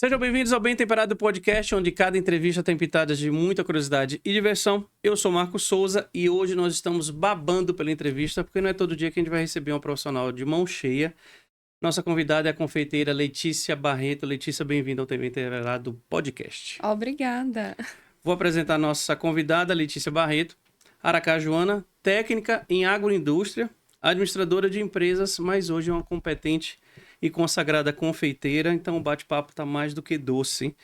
Sejam bem-vindos ao Bem Temperado Podcast, onde cada entrevista tem pitadas de muita curiosidade e diversão. Eu sou Marcos Souza e hoje nós estamos babando pela entrevista, porque não é todo dia que a gente vai receber uma profissional de mão cheia. Nossa convidada é a confeiteira Letícia Barreto. Letícia, bem-vinda ao Bem Temperado Podcast. Obrigada. Vou apresentar a nossa convidada, Letícia Barreto, aracajuana, técnica em agroindústria, administradora de empresas, mas hoje é uma competente e consagrada confeiteira, então o bate-papo tá mais do que doce, hein?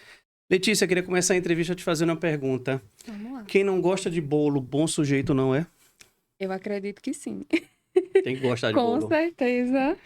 Letícia, queria começar a entrevista te fazendo uma pergunta. Vamos lá. Quem não gosta de bolo, bom sujeito não é? Eu acredito que sim. Tem que gostar de Com bolo. certeza.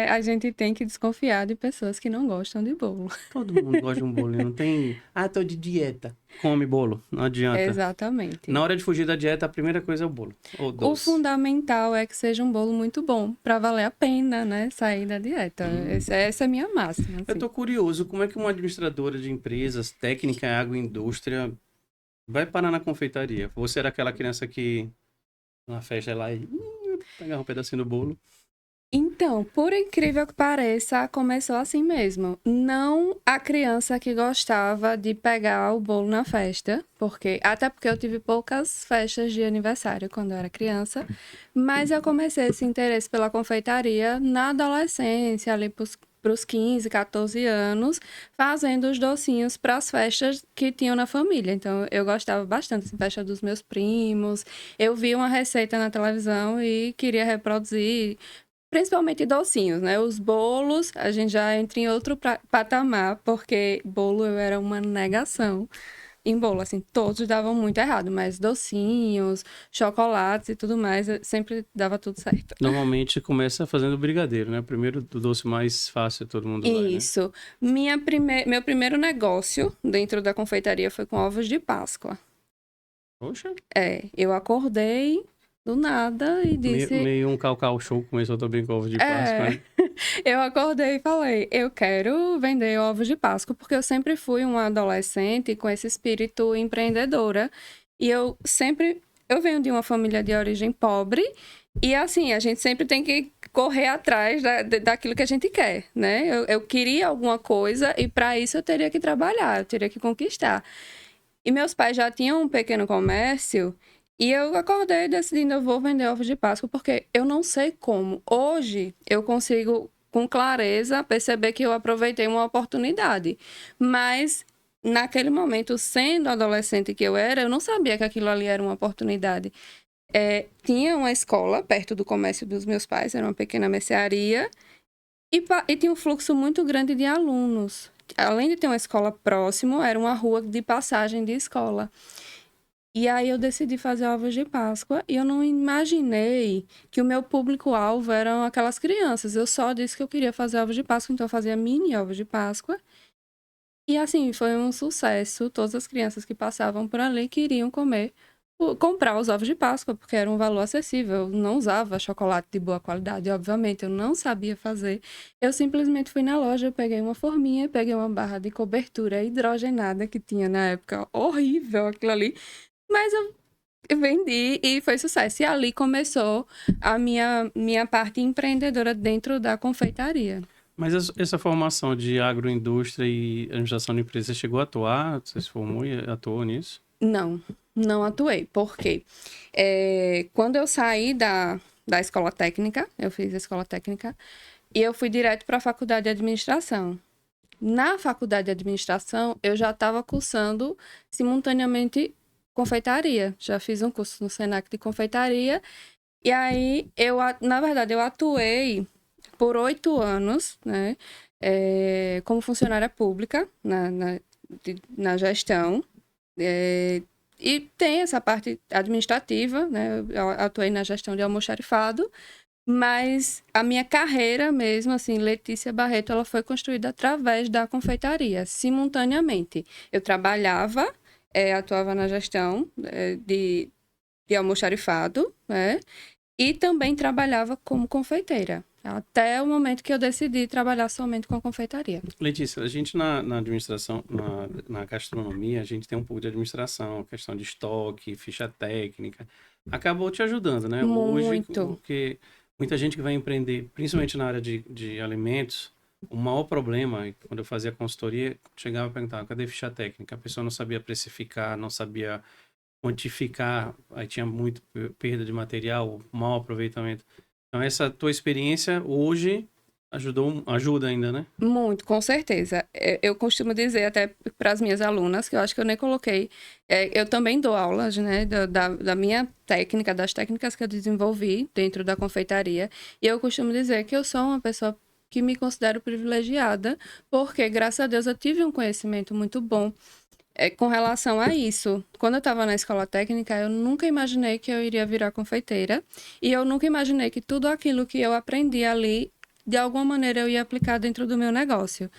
A gente tem que desconfiar de pessoas que não gostam de bolo. Todo mundo gosta de um bolinho, não tem... Ah, tô de dieta. Come bolo, não adianta. Exatamente. Na hora de fugir da dieta, a primeira coisa é o bolo, ou O doce. fundamental é que seja um bolo muito bom, para valer a pena, né? Sair da dieta. Essa é a minha máxima. Eu Assim. tô curioso, como é que uma administradora de empresas, técnica em agroindústria, vai parar na confeitaria? Você era aquela criança que na festa lá e pegava um pedacinho do bolo? Então, por incrível que pareça, começou assim mesmo. Não a criança que gostava de pegar o bolo na festa, até porque eu tive poucas festas de aniversário quando eu era criança, mas eu comecei esse interesse pela confeitaria na adolescência, ali para os 15, 14 anos, fazendo os docinhos para as festas que tinham na família. Então, eu gostava bastante da festa dos meus primos. Eu vi uma receita na televisão e queria reproduzir. Principalmente docinhos, né? Os bolos, a gente já entra em outro patamar, porque bolo eu era uma negação em bolo, assim, todos davam muito errado, mas docinhos, chocolates e tudo mais, sempre dava tudo certo. Normalmente começa fazendo brigadeiro, né? Primeiro do doce mais fácil todo mundo vai, né? Isso. Meu primeiro negócio dentro da confeitaria foi com ovos de Páscoa. Poxa, Eu acordei do nada e disse... meio um Cacau Show começou também com ovo de Páscoa, né? Eu acordei e falei, eu quero vender ovos de Páscoa, porque eu sempre fui uma adolescente com esse espírito empreendedora. E eu venho de uma família de origem pobre, e assim, a gente sempre tem que correr atrás daquilo que a gente quer, né? Eu queria alguma coisa, e para isso eu teria que trabalhar, eu teria que conquistar. E meus pais já tinham um pequeno comércio, e eu acordei decidindo, eu vou vender ovos de Páscoa, porque eu não sei como. Hoje, eu consigo, com clareza, perceber que eu aproveitei uma oportunidade. Mas, naquele momento, sendo adolescente que eu era, eu não sabia que aquilo ali era uma oportunidade. Tinha uma escola perto do comércio dos meus pais, era uma pequena mercearia, e tinha um fluxo muito grande de alunos. Além de ter uma escola próximo, era uma rua de passagem de escola. E aí eu decidi fazer ovos de Páscoa e eu não imaginei que o meu público-alvo eram aquelas crianças. Eu só disse que eu queria fazer ovos de Páscoa, então eu fazia mini ovos de Páscoa. E assim, foi um sucesso. Todas as crianças que passavam por ali queriam comprar os ovos de Páscoa, porque era um valor acessível. Eu não usava chocolate de boa qualidade, obviamente, eu não sabia fazer. Eu simplesmente fui na loja, peguei uma forminha, peguei uma barra de cobertura hidrogenada que tinha na época, horrível aquilo ali. Mas eu vendi e foi sucesso. E ali começou a minha parte empreendedora dentro da confeitaria. Mas essa formação de agroindústria e administração de empresas, você chegou a atuar? Você se formou e atuou nisso? Não atuei. Por quê? Quando eu saí da escola técnica, eu fiz a escola técnica, e eu fui direto para a faculdade de administração. Na faculdade de administração, eu já estava cursando simultaneamente confeitaria. Já fiz um curso no Senac de confeitaria. E aí, na verdade, eu atuei por 8 anos, né? Como funcionária pública na gestão. E tem essa parte administrativa, né? Eu atuei na gestão de almoxarifado. Mas a minha carreira mesmo, assim, Letícia Barreto, ela foi construída através da confeitaria, simultaneamente. Eu trabalhava, atuava na gestão de almoxarifado, né? E também trabalhava como confeiteira, até o momento que eu decidi trabalhar somente com a confeitaria. Letícia, a gente na administração, na gastronomia, a gente tem um pouco de administração, questão de estoque, ficha técnica. Acabou te ajudando, né? Hoje, Muito. porque muita gente que vai empreender, principalmente na área de alimentos, O maior problema, quando eu fazia consultoria, chegava a perguntar, cadê ficha técnica? A pessoa não sabia precificar, não sabia quantificar, aí tinha muito perda de material, mau aproveitamento. Então, essa tua experiência hoje ajuda ainda, né? Muito, com certeza. Eu costumo dizer até para as minhas alunas, que eu acho que eu nem coloquei, eu também dou aulas, né, da minha técnica, das técnicas que eu desenvolvi dentro da confeitaria, e eu costumo dizer que eu sou uma pessoa que me considero privilegiada, porque, graças a Deus, eu tive um conhecimento muito bom com relação a isso. Quando eu estava na escola técnica, eu nunca imaginei que eu iria virar confeiteira, e eu nunca imaginei que tudo aquilo que eu aprendi ali de alguma maneira eu ia aplicar dentro do meu negócio.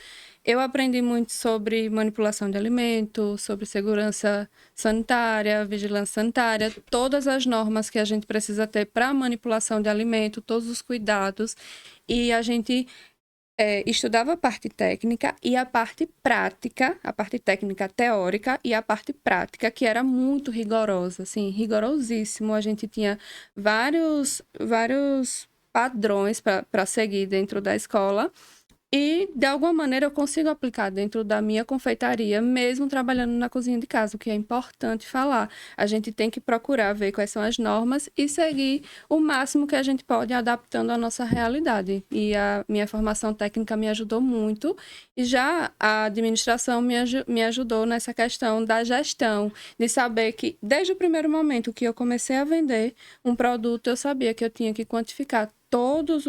Eu aprendi muito sobre manipulação de alimentos, sobre segurança sanitária, vigilância sanitária, todas as normas que a gente precisa ter para manipulação de alimento, todos os cuidados. E a gente estudava a parte técnica e a parte prática, a parte técnica teórica e a parte prática, que era muito rigorosa, assim, rigorosíssimo. A gente tinha vários padrões para seguir dentro da escola. E, de alguma maneira, eu consigo aplicar dentro da minha confeitaria, mesmo trabalhando na cozinha de casa, o que é importante falar. A gente tem que procurar ver quais são as normas e seguir o máximo que a gente pode, adaptando à nossa realidade. E a minha formação técnica me ajudou muito. E já a administração me ajudou nessa questão da gestão, de saber que, desde o primeiro momento que eu comecei a vender um produto, eu sabia que eu tinha que quantificar todos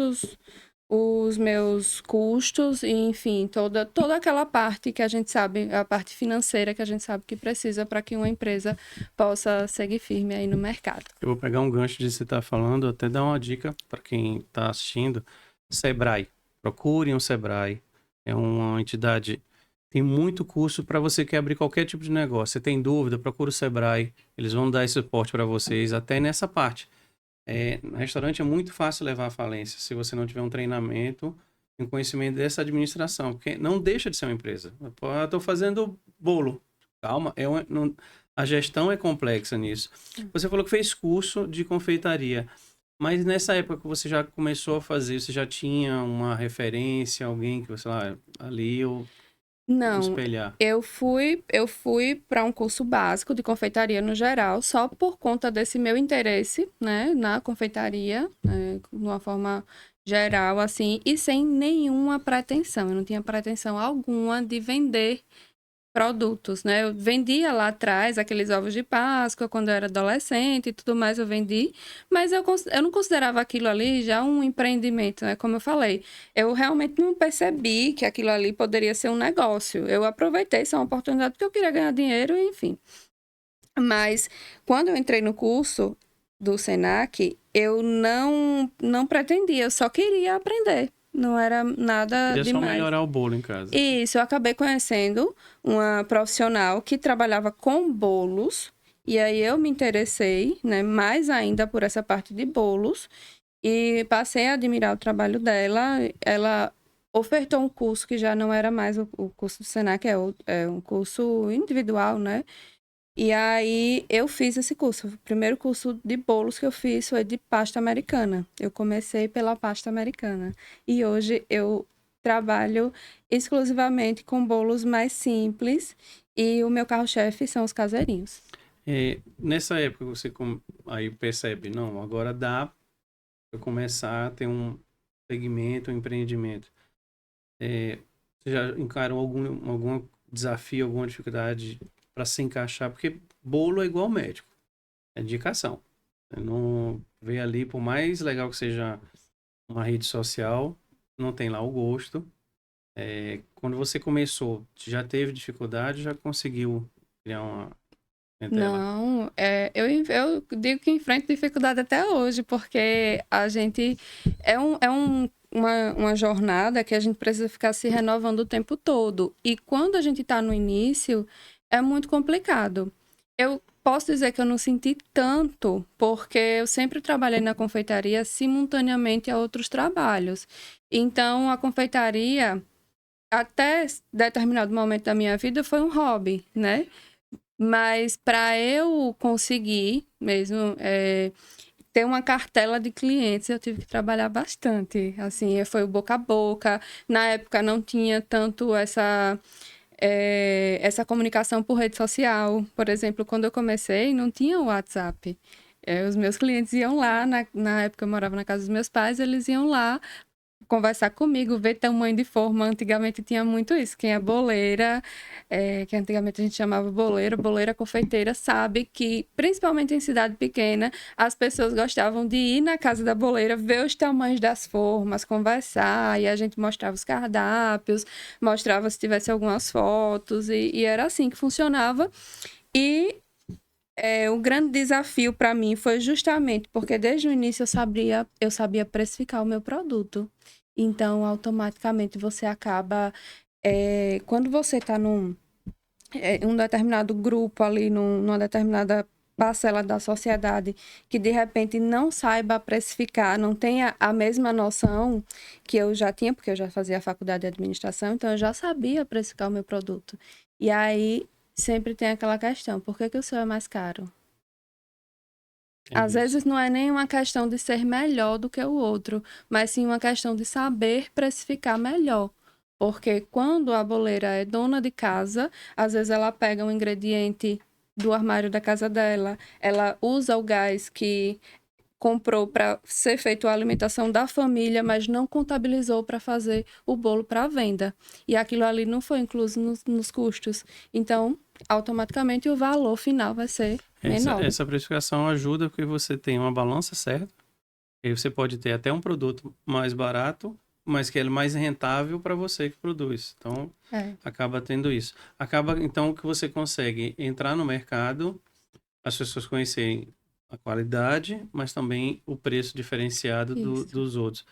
os meus custos e, enfim, toda aquela parte que a gente sabe, a parte financeira que a gente sabe que precisa para que uma empresa possa seguir firme aí no mercado. Eu vou pegar um gancho de você estar falando, até dar uma dica para quem está assistindo. Sebrae. Procure um Sebrae. É uma entidade, tem muito curso para você que abrir qualquer tipo de negócio. Você tem dúvida, procura o Sebrae. Eles vão dar esse suporte para vocês, até nessa parte. No restaurante é muito fácil levar à falência se você não tiver um treinamento e um conhecimento dessa administração, porque não deixa de ser uma empresa. Eu estou fazendo bolo. Calma, a gestão é complexa nisso. Você falou que fez curso de confeitaria, mas nessa época que você já começou a fazer, você já tinha uma referência, alguém que você lá ali eu vou Não, espelhar. eu fui para um curso básico de confeitaria no geral, só por conta desse meu interesse, né, na confeitaria, de uma forma geral, assim, e sem nenhuma pretensão. Eu não tinha pretensão alguma de vender produtos, né? Eu vendia lá atrás aqueles ovos de Páscoa quando eu era adolescente e tudo mais, eu vendi, mas eu não considerava aquilo ali já um empreendimento, né? Como eu falei, eu realmente não percebi que aquilo ali poderia ser um negócio. Eu aproveitei essa oportunidade porque eu queria ganhar dinheiro, enfim. Mas quando eu entrei no curso do Senac, eu não pretendia, eu só queria aprender. Não era nada Queria só demais. melhorar o bolo em casa. Isso, eu acabei conhecendo uma profissional que trabalhava com bolos, e aí eu me interessei, né, mais ainda por essa parte de bolos, e passei a admirar o trabalho dela. Ela ofertou um curso que já não era mais o curso do Senac, é um curso individual, né? E aí eu fiz esse curso. O primeiro curso de bolos que eu fiz foi de pasta americana. Eu comecei pela pasta americana. E hoje eu trabalho exclusivamente com bolos mais simples. E o meu carro-chefe são os caseirinhos. Nessa época você aí percebe, não, agora dá para começar a ter um segmento, um empreendimento. Você já encarou algum desafio, alguma dificuldade para se encaixar? Porque bolo é igual médico, é indicação. Você não vê ali, por mais legal que seja uma rede social, não tem lá o gosto. Quando você começou, já teve dificuldade, já conseguiu criar uma clientela? Não, eu digo que enfrento dificuldade até hoje, porque a gente uma jornada que a gente precisa ficar se renovando o tempo todo. E quando a gente está no início, é muito complicado. Eu posso dizer que eu não senti tanto, porque eu sempre trabalhei na confeitaria simultaneamente a outros trabalhos. Então, a confeitaria, até determinado momento da minha vida, foi um hobby, né? Mas para eu conseguir mesmo ter uma cartela de clientes, eu tive que trabalhar bastante. Assim, foi o boca a boca. Na época não tinha tanto essa comunicação por rede social. Por exemplo, quando eu comecei, não tinha o WhatsApp. Os meus clientes iam lá, na época eu morava na casa dos meus pais, eles iam lá conversar comigo, ver tamanho de forma. Antigamente tinha muito isso. Quem é boleira, que antigamente a gente chamava boleira confeiteira, sabe que, principalmente em cidade pequena, as pessoas gostavam de ir na casa da boleira, ver os tamanhos das formas, conversar, e a gente mostrava os cardápios, mostrava se tivesse algumas fotos, e era assim que funcionava. E o grande desafio para mim foi justamente porque desde o início eu sabia precificar o meu produto. Então, automaticamente você acaba, quando você está um determinado grupo ali, numa determinada parcela da sociedade que de repente não saiba precificar, não tenha a mesma noção que eu já tinha, porque eu já fazia a faculdade de administração, então eu já sabia precificar o meu produto. E aí sempre tem aquela questão, por que o seu é mais caro? Às vezes não é nem uma questão de ser melhor do que o outro, mas sim uma questão de saber precificar melhor. Porque quando a boleira é dona de casa, às vezes ela pega um ingrediente do armário da casa dela, ela usa o gás que comprou para ser feita a alimentação da família, mas não contabilizou para fazer o bolo para venda. E aquilo ali não foi incluso nos custos. Então, automaticamente o valor final vai ser menor. Essa precificação ajuda porque você tem uma balança certa. E aí você pode ter até um produto mais barato, mas que é mais rentável para você que produz. Então, acaba tendo isso. Acaba, então, que você consegue entrar no mercado, as pessoas conhecerem a qualidade, mas também o preço diferenciado dos outros.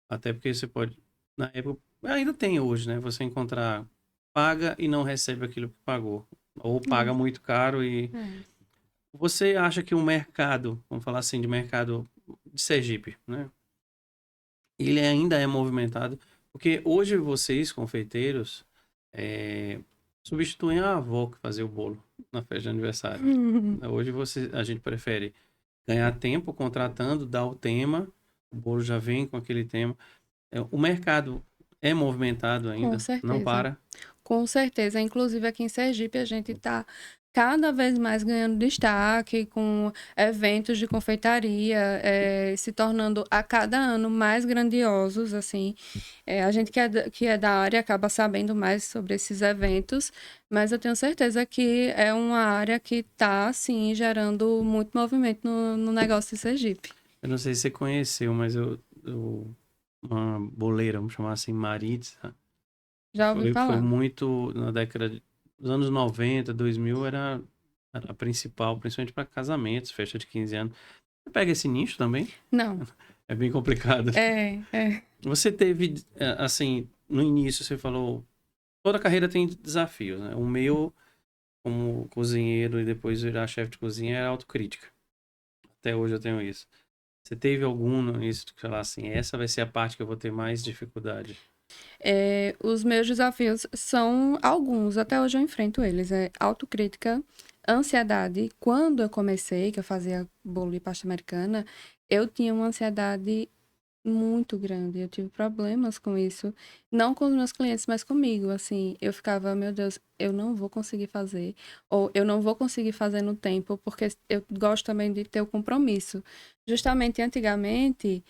Até porque você pode, na época, ainda tem hoje, né? Você encontrar, paga e não recebe aquilo que pagou. Ou paga muito caro e... Você acha que o mercado, vamos falar assim, de mercado de Sergipe, né? Ele ainda é movimentado, porque hoje vocês, confeiteiros, substituem a avó que fazia o bolo na festa de aniversário. Hoje a gente prefere ganhar tempo contratando, dar o tema, o bolo já vem com aquele tema. O mercado é movimentado ainda, Com certeza. não para. Com certeza. Inclusive aqui em Sergipe a gente está cada vez mais ganhando destaque com eventos de confeitaria, se tornando a cada ano mais grandiosos, assim. A gente que é da área acaba sabendo mais sobre esses eventos, mas eu tenho certeza que é uma área que está, assim, gerando muito movimento no negócio de Sergipe. Eu não sei se você conheceu, mas uma boleira, vamos chamar assim, Maritza. Já ouvi falar. Foi muito na década dos anos 90, 2000, era a principal, principalmente para casamentos, festa de 15 anos. Você pega esse nicho também? Não. É bem complicado. Você teve, assim, no início você falou, toda carreira tem desafios, né? O meu, como cozinheiro e depois virar chefe de cozinha, era autocrítica. Até hoje eu tenho isso. Você teve algum no início de falar assim, essa vai ser a parte que eu vou ter mais dificuldade? Os meus desafios são alguns, até hoje eu enfrento eles. Autocrítica, ansiedade. Quando eu comecei, que eu fazia bolo e pasta americana, eu tinha uma ansiedade muito grande. Eu tive problemas com isso. Não com os meus clientes, mas comigo. Assim, eu ficava, meu Deus, eu não vou conseguir fazer. Ou eu não vou conseguir fazer no tempo, porque eu gosto também de ter o compromisso. Justamente antigamente,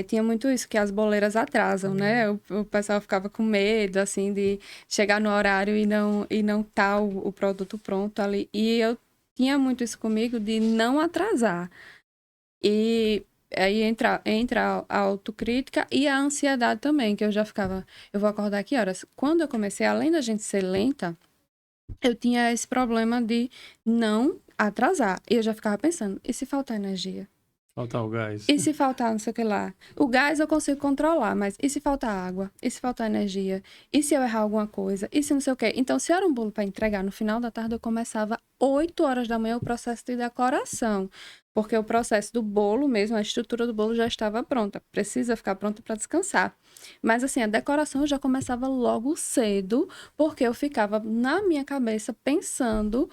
tinha muito isso, que as boleiras atrasam, né? O pessoal ficava com medo, assim, de chegar no horário e não tá o produto pronto ali. E eu tinha muito isso comigo de não atrasar. E aí entra a autocrítica e a ansiedade também, que eu já ficava, eu vou acordar que horas? Quando eu comecei, além da gente ser lenta, eu tinha esse problema de não atrasar. E eu já ficava pensando, e se faltar energia? Faltar o gás. E se faltar não sei o que lá? O gás eu consigo controlar, mas e se faltar água? E se faltar energia? E se eu errar alguma coisa? E se não sei o quê? Então, se era um bolo para entregar no final da tarde, eu começava 8 horas da manhã o processo de decoração. Porque o processo do bolo mesmo, a estrutura do bolo já estava pronta. Precisa ficar pronta para descansar. Mas assim, a decoração eu já começava logo cedo, porque eu ficava na minha cabeça pensando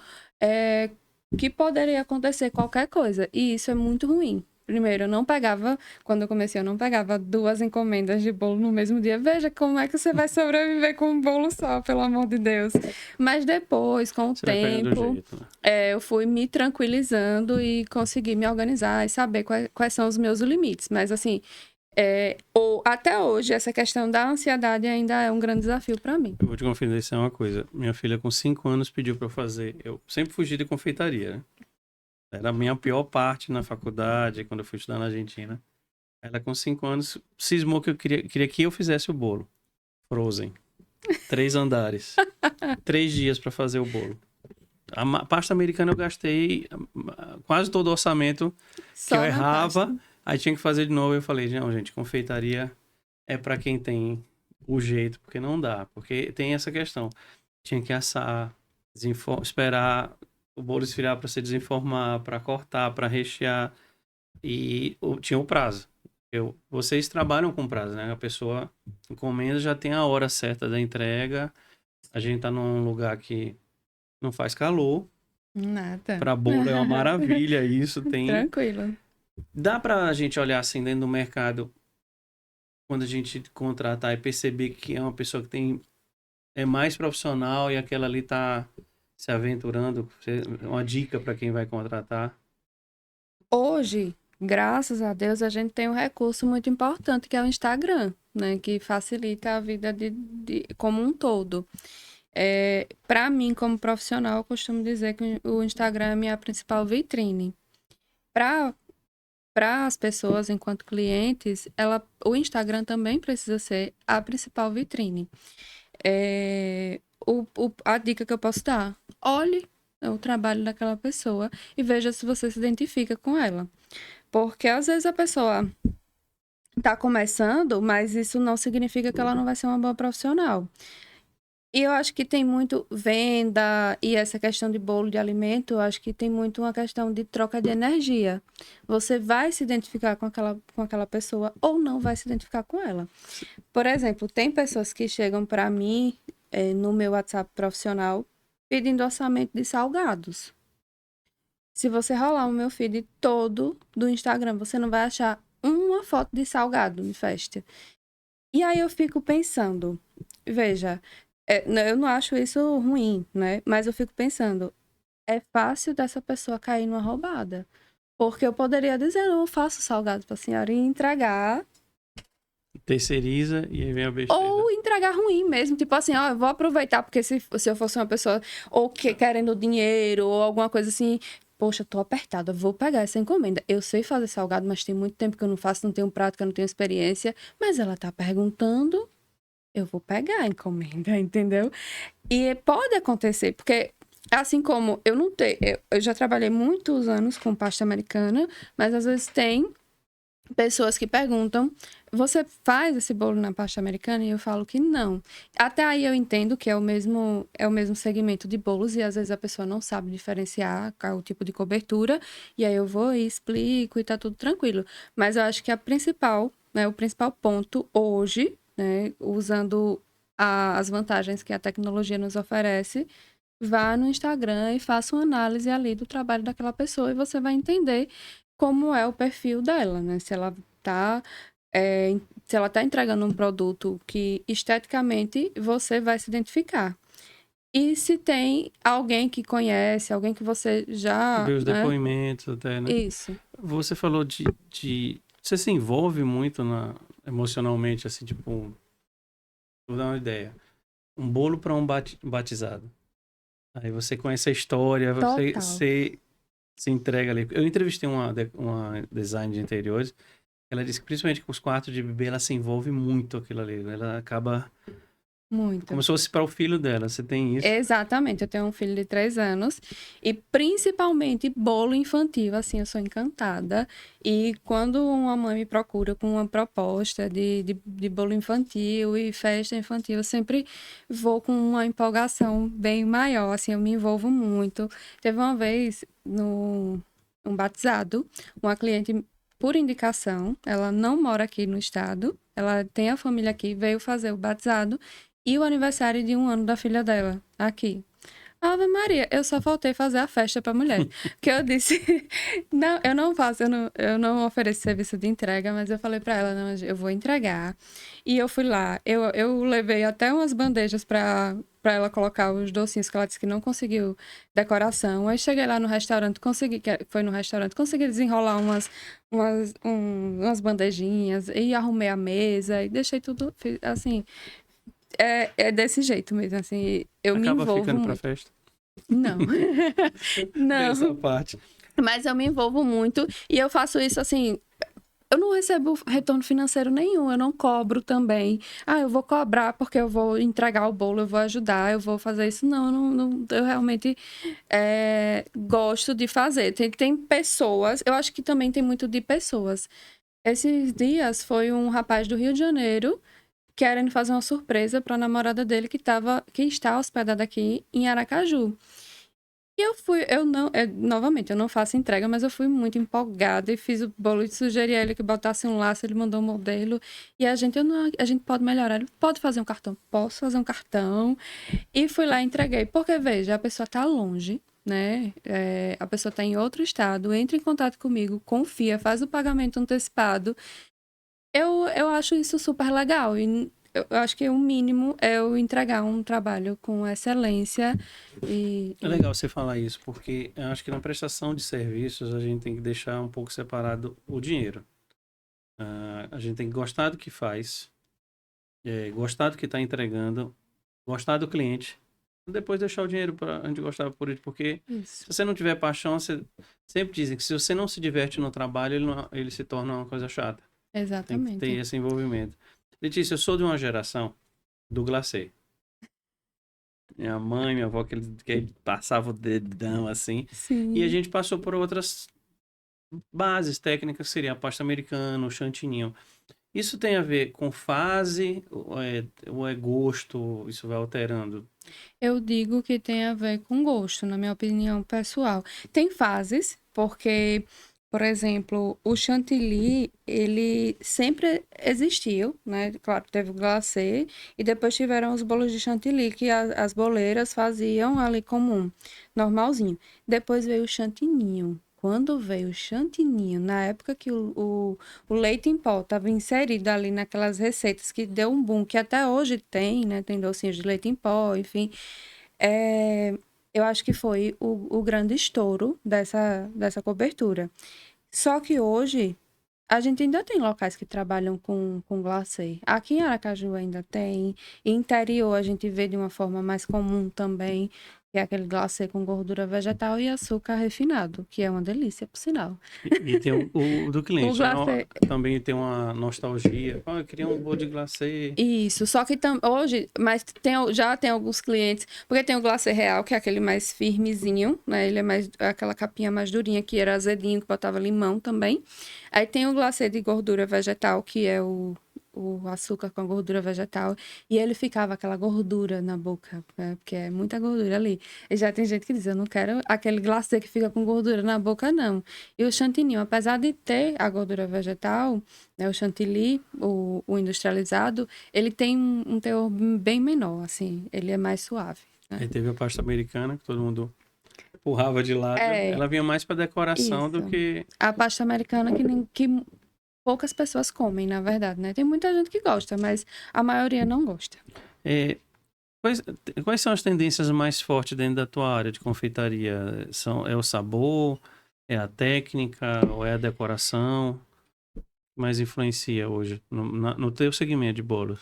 que poderia acontecer qualquer coisa. E isso é muito ruim. Primeiro, eu não pegava, quando eu comecei, eu não pegava 2 encomendas de bolo no mesmo dia. Veja como é que você vai sobreviver com um bolo só, pelo amor de Deus. Mas depois, com o Você vai pegando o tempo, jeito, né? eu fui me tranquilizando e consegui me organizar e saber quais são os meus limites. Mas assim, até hoje, essa questão da ansiedade ainda é um grande desafio para mim. Eu vou te confidenciar uma coisa. Minha filha, com 5 anos, pediu pra eu fazer. Eu sempre fugi de confeitaria, né? Era a minha pior parte na faculdade, quando eu fui estudar na Argentina. Ela, com 5 anos, cismou que eu queria que eu fizesse o bolo. Frozen. 3 andares. 3 dias pra fazer o bolo. A pasta americana eu gastei quase todo o orçamento que Só eu na errava. pasta. Aí tinha que fazer de novo. Eu falei, não, gente, confeitaria é pra quem tem o jeito, porque não dá. Porque tem essa questão. Tinha que assar, esperar o bolo esfriar pra se desenformar, pra cortar, pra rechear. E tinha o prazo. Vocês trabalham com prazo, né? A pessoa encomenda, já tem a hora certa da entrega. A gente tá num lugar que não faz calor. Nada. Para bolo é uma maravilha isso. Tranquilo. Dá pra gente olhar assim dentro do mercado, quando a gente contratar e perceber que é uma pessoa que é mais profissional e aquela ali tá se aventurando. Uma dica para quem vai contratar. Hoje, graças a Deus, a gente tem um recurso muito importante que é o Instagram, né? Que facilita a vida como um todo. Para mim, como profissional, eu costumo dizer que o Instagram é a minha principal vitrine. Para as pessoas, enquanto clientes, o Instagram também precisa ser a principal vitrine. A dica que eu posso dar: olhe o trabalho daquela pessoa e veja se você se identifica com ela. Porque às vezes a pessoa está começando, mas isso não significa que ela não vai ser uma boa profissional. E eu acho que tem muito venda e essa questão de bolo de alimento, eu acho que tem muito uma questão de troca de energia. Você vai se identificar com aquela pessoa ou não vai se identificar com ela. Por exemplo, tem pessoas que chegam para mim no meu WhatsApp profissional pedindo orçamento de salgados. Se você rolar o meu feed todo do Instagram, você não vai achar uma foto de salgado em festa. E aí eu fico pensando, veja, eu não acho isso ruim, né? Mas eu fico pensando, é fácil dessa pessoa cair numa roubada. Porque eu poderia dizer, eu faço salgado pra senhora e entregar. Terceiriza e aí vem a besteira. Ou entregar ruim mesmo. Tipo assim, ó, eu vou aproveitar, porque se eu fosse uma pessoa ou querendo dinheiro ou alguma coisa assim, poxa, tô apertada, vou pegar essa encomenda. Eu sei fazer salgado, mas tem muito tempo que eu não faço, não tenho prática, não tenho experiência. Mas ela tá perguntando, eu vou pegar a encomenda, entendeu? E pode acontecer, porque assim como eu não tenho... Eu já trabalhei muitos anos com pasta americana, mas às vezes tem pessoas que perguntam, você faz esse bolo na pasta americana? E eu falo que não. Até aí eu entendo que é o mesmo segmento de bolos e às vezes a pessoa não sabe diferenciar qual é o tipo de cobertura. E aí eu vou e explico e tá tudo tranquilo. Mas eu acho que o principal ponto hoje, né, usando as vantagens que a tecnologia nos oferece, vá no Instagram e faça uma análise ali do trabalho daquela pessoa e você vai entender como é o perfil dela, né? Se ela tá entregando um produto que esteticamente você vai se identificar. E se tem alguém que conhece, alguém que você já... Ver os né? depoimentos até, né? Isso. Você falou de... Você se envolve muito emocionalmente, assim, tipo... Vou dar uma ideia. Um bolo para um batizado. Aí você conhece a história, Total. você se entrega ali. Eu entrevistei uma design de interiores. Ela disse que principalmente com os quartos de bebê, ela se envolve muito aquilo ali. Ela acaba... Muito. Como se fosse para o filho dela. Você tem isso? Exatamente. Eu tenho um filho de 3 anos e principalmente bolo infantil, assim, eu sou encantada. E quando uma mãe me procura com uma proposta de bolo infantil e festa infantil, eu sempre vou com uma empolgação bem maior, assim, eu me envolvo muito. Teve uma vez um batizado, uma cliente por indicação, ela não mora aqui no estado, ela tem a família aqui, veio fazer o batizado e o aniversário de 1 ano da filha dela, aqui. Ave Maria, eu só faltei fazer a festa pra mulher. Porque eu disse, não, eu não faço, eu não ofereço serviço de entrega, mas eu falei pra ela, não, eu vou entregar. E eu fui lá, eu levei até umas bandejas pra ela colocar os docinhos, que ela disse que não conseguiu decoração. Aí cheguei lá no restaurante, foi no restaurante, consegui desenrolar umas bandejinhas, e arrumei a mesa, e deixei tudo, assim, é desse jeito mesmo, assim, eu me Acaba envolvo ficando pra muito. festa. Não. Essa Não. parte. Mas eu me envolvo muito e eu faço isso assim. Eu não recebo retorno financeiro nenhum, eu não cobro também. Ah, eu vou cobrar porque eu vou entregar o bolo, eu vou ajudar, eu vou fazer isso. Não, eu realmente gosto de fazer. Tem pessoas, eu acho que também tem muito de pessoas. Esses dias foi um rapaz do Rio de Janeiro querendo fazer uma surpresa para a namorada dele que está hospedada aqui em Aracaju. E eu não, novamente, eu não faço entrega, mas eu fui muito empolgada e fiz o bolo e sugeri a ele que botasse um laço, ele mandou um modelo. E a gente pode melhorar. Ele pode fazer um cartão? Posso fazer um cartão. E fui lá e entreguei. Porque, veja, a pessoa tá longe, né? A pessoa tá em outro estado, entra em contato comigo, confia, faz o pagamento antecipado. Eu acho isso super legal. E eu acho que o mínimo é eu entregar um trabalho com excelência. É legal você falar isso, porque eu acho que na prestação de serviços a gente tem que deixar um pouco separado o dinheiro. A gente tem que gostar do que faz, gostar do que está entregando, gostar do cliente, depois deixar o dinheiro para a gente gostar por isso, porque Isso. se você não tiver paixão, você sempre dizem que se você não se diverte no trabalho, ele se torna uma coisa chata. Tem que ter Exatamente. esse envolvimento. Letícia, eu sou de uma geração do glacê. Minha mãe, minha avó, que passava o dedão assim. E a Sim. gente passou por outras bases técnicas, que seria a pasta americana, o chantininho. Isso tem a ver com fase ou é gosto? Isso vai alterando? Eu digo que tem a ver com gosto, na minha opinião pessoal. Tem fases, porque, por exemplo, o chantilly, ele sempre existiu, né? Claro, teve o glacê, e depois tiveram os bolos de chantilly, que as boleiras faziam ali comum, normalzinho. Depois veio o chantininho. Quando veio o chantininho, na época que o leite em pó estava inserido ali naquelas receitas que deu um boom, que até hoje tem, né? Tem docinhos de leite em pó, enfim. É, eu acho que foi o grande estouro dessa cobertura. Só que hoje, a gente ainda tem locais que trabalham com glacê. Aqui em Aracaju ainda tem. E interior a gente vê de uma forma mais comum também, que é aquele glacê com gordura vegetal e açúcar refinado, que é uma delícia, por sinal. E tem o do O cliente, né? glacê. Também tem uma nostalgia. Ah, eu queria um bolo de glacê. Isso, só que hoje, mas já tem alguns clientes, porque tem o glacê real, que é aquele mais firmezinho, né? Ele é mais aquela capinha mais durinha, que era azedinho, que botava limão também. Aí tem o glacê de gordura vegetal, que é o açúcar com a gordura vegetal, e ele ficava aquela gordura na boca, né? Porque é muita gordura ali. E já tem gente que diz, eu não quero aquele glacê que fica com gordura na boca, não. E o chantininho, apesar de ter a gordura vegetal, né, o chantilly, o industrializado, ele tem um teor bem menor, assim, ele é mais suave, né? Aí teve a pasta americana, que todo mundo empurrava de lado. É, Ela vinha mais para decoração do isso. que... A pasta americana que poucas pessoas comem, na verdade, né? Tem muita gente que gosta, mas a maioria não gosta. É, quais, quais são as tendências mais fortes dentro da tua área de confeitaria? É o sabor? É a técnica? Ou é a decoração? Que mais influencia hoje no teu segmento de bolos?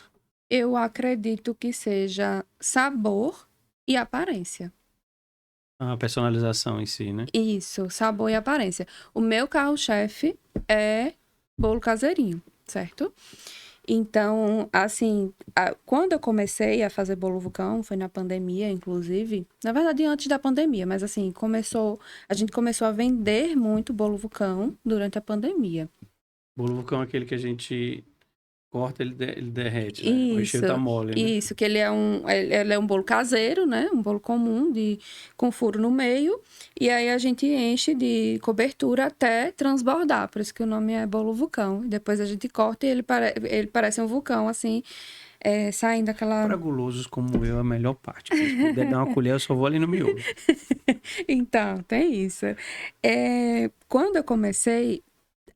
Eu acredito que seja sabor e aparência. A personalização em si, né? Isso, sabor e aparência. O meu carro-chefe é bolo caseirinho, certo? Então, assim, quando eu comecei a fazer bolo vulcão, foi na pandemia, inclusive. Na verdade, antes da pandemia, mas assim, a gente começou a vender muito bolo vulcão durante a pandemia. Bolo vulcão é aquele que a gente corta, ele derrete, né? O recheio Isso, tá mole, né? isso, que ele é um bolo caseiro, né? Um bolo comum, com furo no meio. E aí a gente enche de cobertura até transbordar, por isso que o nome é bolo vulcão. Depois a gente corta e ele parece um vulcão, assim. saindo aquela... Para gulosos como eu, é a melhor parte. Se puder dar uma colher, eu só vou ali no miolo. Então, tem isso. Quando eu comecei,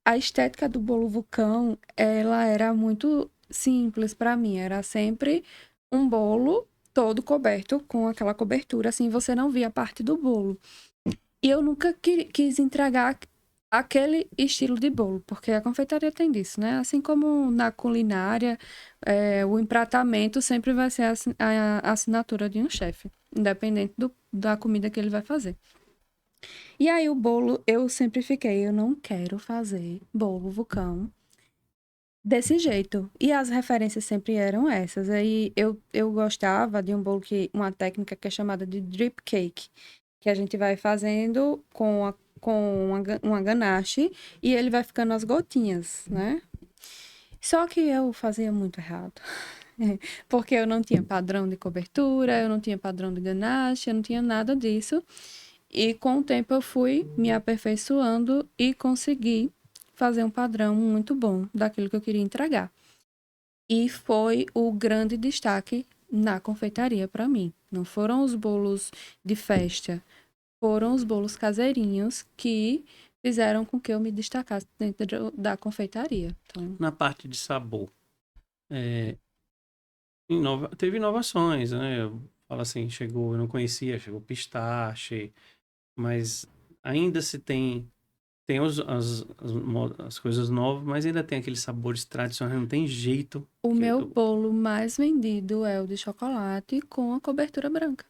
a estética do bolo vulcão, ela era muito simples para mim. Era sempre um bolo todo coberto com aquela cobertura, assim, você não via parte do bolo. E eu nunca quis entregar aquele estilo de bolo, porque a confeitaria tem disso, né? Assim como na culinária, o empratamento sempre vai ser a assinatura de um chefe, independente da comida que ele vai fazer. E aí o bolo, eu sempre fiquei, eu não quero fazer bolo vulcão desse jeito. E as referências sempre eram essas. Aí eu gostava de um bolo uma técnica que é chamada de drip cake, que a gente vai fazendo com uma ganache e ele vai ficando as gotinhas, né? Só que eu fazia muito errado. Porque eu não tinha padrão de cobertura, eu não tinha padrão de ganache, eu não tinha nada disso. E com o tempo eu fui me aperfeiçoando e consegui fazer um padrão muito bom daquilo que eu queria entregar. E foi o grande destaque na confeitaria para mim. Não foram os bolos de festa, foram os bolos caseirinhos que fizeram com que eu me destacasse dentro da confeitaria. Então... Na parte de sabor, teve inovações, né? Eu falo assim, eu não conhecia, chegou pistache, mas ainda se tem as coisas novas, mas ainda tem aqueles sabores tradicionais, não tem jeito. O meu bolo mais vendido é o de chocolate com a cobertura branca.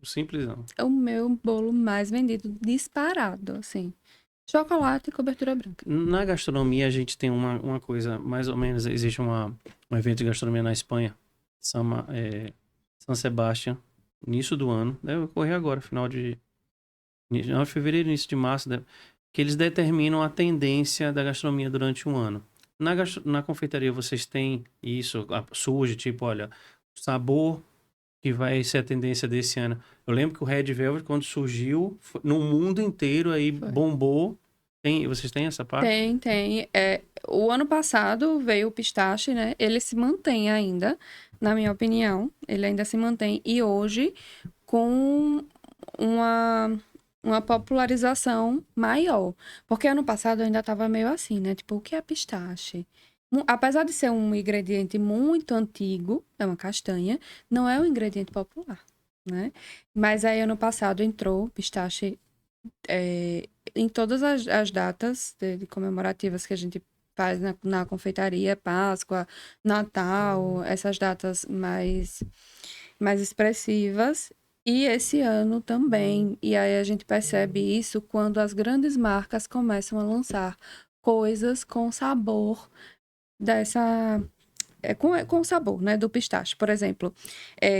Simples não. É o meu bolo mais vendido, disparado, assim. Chocolate e cobertura branca. Na gastronomia, a gente tem uma coisa, mais ou menos, existe um evento de gastronomia na Espanha, San Sebastián, início do ano, deve ocorrer agora, final de fevereiro, início de março, que eles determinam a tendência da gastronomia durante um ano. Na confeitaria, vocês têm isso, surge, tipo, olha, o sabor que vai ser a tendência desse ano. Eu lembro que o Red Velvet, quando surgiu, no mundo inteiro, aí bombou. Vocês têm essa parte? Tem. O ano passado veio o pistache, né? Ele se mantém ainda, na minha opinião. Ele ainda se mantém. E hoje, com uma popularização maior. Porque ano passado eu ainda estava meio assim, né? Tipo, o que é pistache? Apesar de ser um ingrediente muito antigo, é uma castanha, não é um ingrediente popular, né? Mas aí ano passado entrou pistache em todas as datas de comemorativas que a gente faz na confeitaria, Páscoa, Natal, essas datas mais expressivas. E esse ano também. E aí a gente percebe isso quando as grandes marcas começam a lançar coisas com sabor com o sabor, né, do pistache. Por exemplo,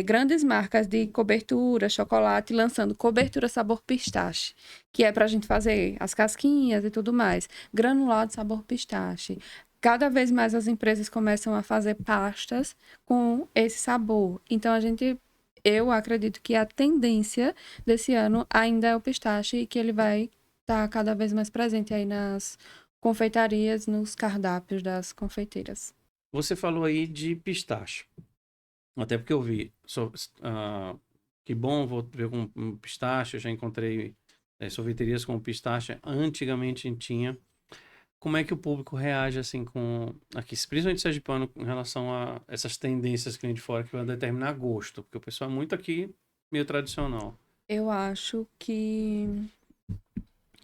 grandes marcas de cobertura, chocolate, lançando cobertura sabor pistache, que é pra gente fazer as casquinhas e tudo mais. Granulado sabor pistache. Cada vez mais as empresas começam a fazer pastas com esse sabor. Então, eu acredito que a tendência desse ano ainda é o pistache e que ele vai estar cada vez mais presente aí nas confeitarias, nos cardápios das confeiteiras. Você falou aí de pistache. Até porque eu vi. Que bom, vou ver com pistache. Eu já encontrei sorveterias com pistache. Antigamente tinha. Como é que o público reage assim aqui, principalmente sergipano, em relação a essas tendências que vem de fora que vão determinar gosto? Porque o pessoal é muito aqui meio tradicional. Eu acho que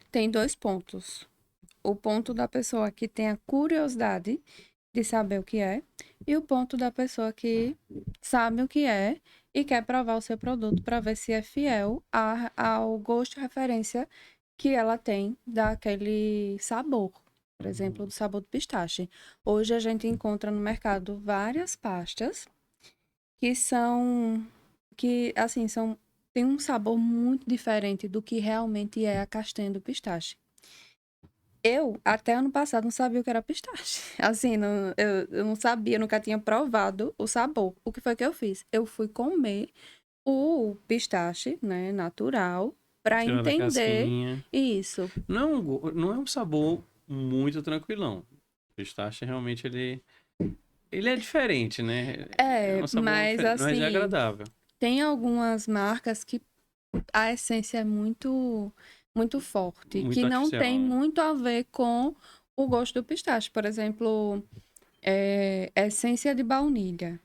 tem 2 pontos. O ponto da pessoa que tem a curiosidade de saber o que é, e o ponto da pessoa que sabe o que é e quer provar o seu produto para ver se é fiel ao gosto e referência que ela tem daquele sabor. Por exemplo, do sabor do pistache. Hoje a gente encontra no mercado várias pastas tem um sabor muito diferente do que realmente é a castanha do pistache. Eu, até ano passado, não sabia o que era pistache. Assim, eu não sabia, nunca tinha provado o sabor. O que foi que eu fiz? Eu fui comer o pistache, né, natural, para entender isso. Não é um sabor muito tranquilão. O pistache, realmente, Ele é diferente, né? É, um sabor mas diferente, não é assim, desagradável. tem algumas marcas que a essência é muito forte, Muito que não artificial, tem né? muito a ver com o gosto do pistache. Por exemplo, essência de baunilha.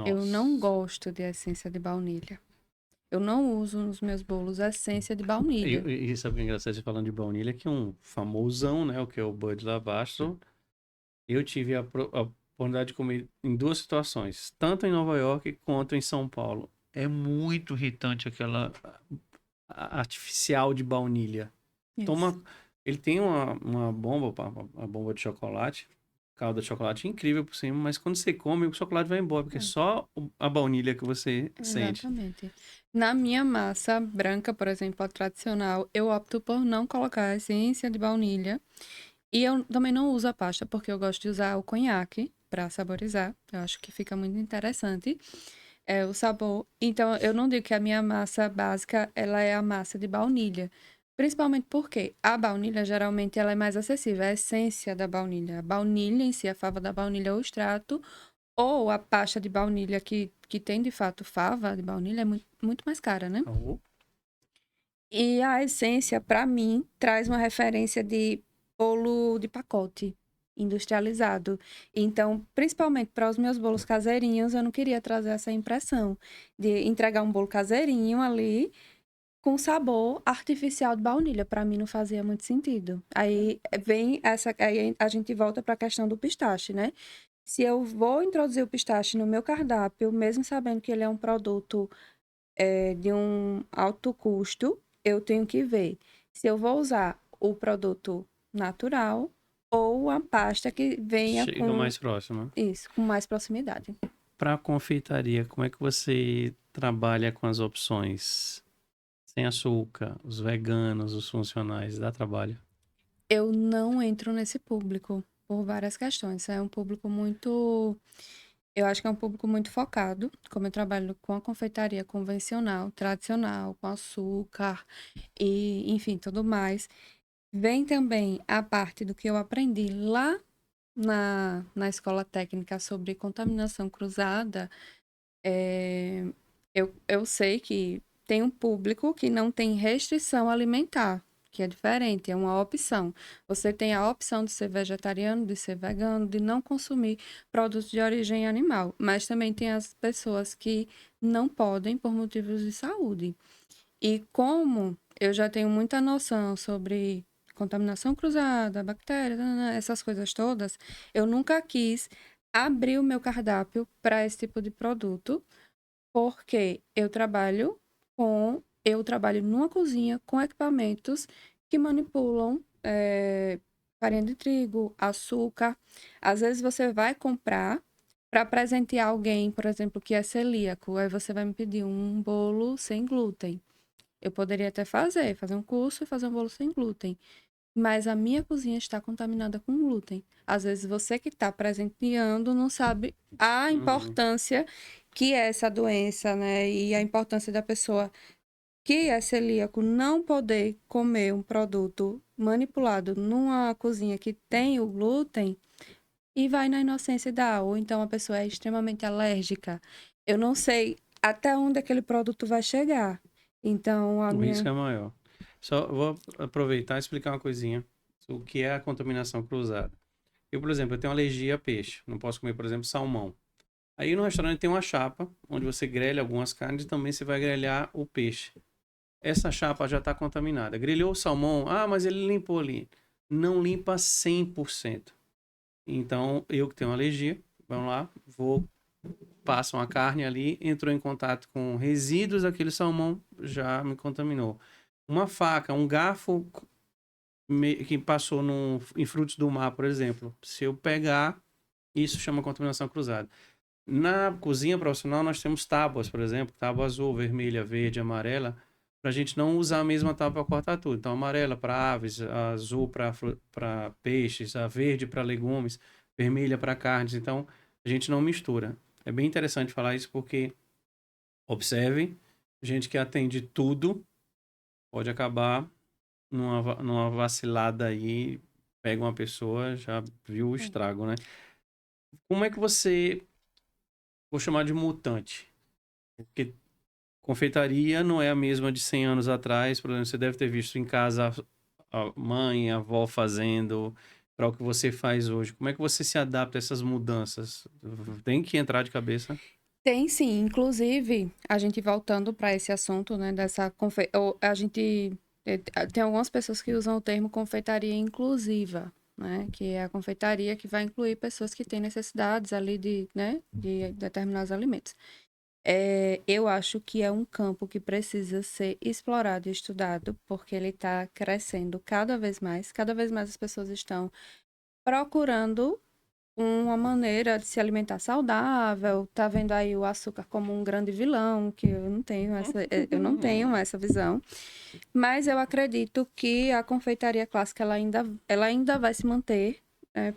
Eu não Nossa. gosto de essência de baunilha. Eu não uso nos meus bolos essência de baunilha. E sabe o que é engraçado você falando de baunilha? Que um famosão, né? O que é o Bud Lavastro. Eu tive a oportunidade de comer em duas situações. Tanto em Nova York quanto em São Paulo. É muito irritante aquela artificial de baunilha. Isso. Toma... Ele tem uma bomba, uma bomba de chocolate. Calda de chocolate incrível por cima. Mas quando você come, o chocolate vai embora. Porque é só a baunilha que você sente. Exatamente. Na minha massa branca, por exemplo, a tradicional, eu opto por não colocar essência de baunilha. E eu também não uso a pasta, porque eu gosto de usar o conhaque para saborizar. Eu acho que fica muito interessante o sabor. Então, eu não digo que a minha massa básica, ela é a massa de baunilha. Principalmente porque a baunilha, geralmente, ela é mais acessível. A essência da baunilha. A baunilha em si, a fava da baunilha ou extrato, ou a pasta de baunilha que tem, de fato, fava de baunilha, é muito mais cara, né? Oh, E a essência, para mim, traz uma referência de bolo de pacote industrializado. Então, principalmente para os meus bolos caseirinhos, eu não queria trazer essa impressão de entregar um bolo caseirinho ali com sabor artificial de baunilha. Para mim não fazia muito sentido. Aí a gente volta para a questão do pistache, né? Se eu vou introduzir o pistache no meu cardápio, mesmo sabendo que ele é um produto de um alto custo, eu tenho que ver se eu vou usar o produto natural ou a pasta que venha chega com mais próximo. isso, com mais proximidade. Para confeitaria, como é que você trabalha com as opções? Sem açúcar, os veganos, os funcionais, dá trabalho. Eu não entro nesse público por várias questões. É um público muito. Eu acho que é um público muito focado. Como eu trabalho com a confeitaria convencional, tradicional, com açúcar e, enfim, tudo mais. Vem também a parte do que eu aprendi lá na escola técnica sobre contaminação cruzada. Eu sei que tem um público que não tem restrição alimentar, que é diferente, é uma opção. Você tem a opção de ser vegetariano, de ser vegano, de não consumir produtos de origem animal, mas também tem as pessoas que não podem por motivos de saúde. E como eu já tenho muita noção sobre contaminação cruzada, bactérias, essas coisas todas, eu nunca quis abrir o meu cardápio para esse tipo de produto, porque eu trabalho numa cozinha com equipamentos que manipulam farinha de trigo, açúcar. Às vezes você vai comprar para presentear alguém, por exemplo, que é celíaco, aí você vai me pedir um bolo sem glúten. Eu poderia até fazer um curso e fazer um bolo sem glúten. Mas a minha cozinha está contaminada com glúten. Às vezes você que está presenteando não sabe a Uhum. importância que é essa doença, né? E a importância da pessoa que é celíaco não poder comer um produto manipulado numa cozinha que tem o glúten e vai na inocência e dá. Ou então a pessoa é extremamente alérgica. Eu não sei até onde aquele produto vai chegar. Então, a O risco minha. é maior. Só vou aproveitar e explicar uma coisinha. O que é a contaminação cruzada? Eu, por exemplo, eu tenho alergia a peixe. Não posso comer, por exemplo, salmão. Aí no restaurante tem uma chapa, onde você grelha algumas carnes e também você vai grelhar o peixe. Essa chapa já está contaminada. Grelhou o salmão, mas ele limpou ali. Não limpa 100%. Então, eu que tenho alergia, vamos lá, passo uma carne ali, entrou em contato com resíduos daquele salmão, já me contaminou. Uma faca, um garfo que passou em frutos do mar, por exemplo. Se eu pegar, isso chama contaminação cruzada. Na cozinha profissional, nós temos tábuas, por exemplo, tábua azul, vermelha, verde, amarela, para a gente não usar a mesma tábua para cortar tudo. Então, amarela para aves, a azul para peixes, a verde para legumes, vermelha para carnes. Então, a gente não mistura. É bem interessante falar isso porque, observe, gente que atende tudo pode acabar numa vacilada aí, pega uma pessoa, já viu o estrago, né? como é que você, vou chamar de mutante, porque confeitaria não é a mesma de 100 anos atrás, por exemplo, você deve ter visto em casa a mãe, a avó fazendo para o que você faz hoje. Como é que você se adapta a essas mudanças? Tem que entrar de cabeça. Tem sim, inclusive, a gente voltando para esse assunto, né, a gente tem algumas pessoas que usam o termo confeitaria inclusiva, né, que é a confeitaria que vai incluir pessoas que têm necessidades ali de determinados alimentos. Eu acho que é um campo que precisa ser explorado e estudado, porque ele está crescendo cada vez mais as pessoas estão procurando uma maneira de se alimentar saudável, tá vendo aí o açúcar como um grande vilão, que eu não tenho essa visão, mas eu acredito que a confeitaria clássica ela ainda vai se manter,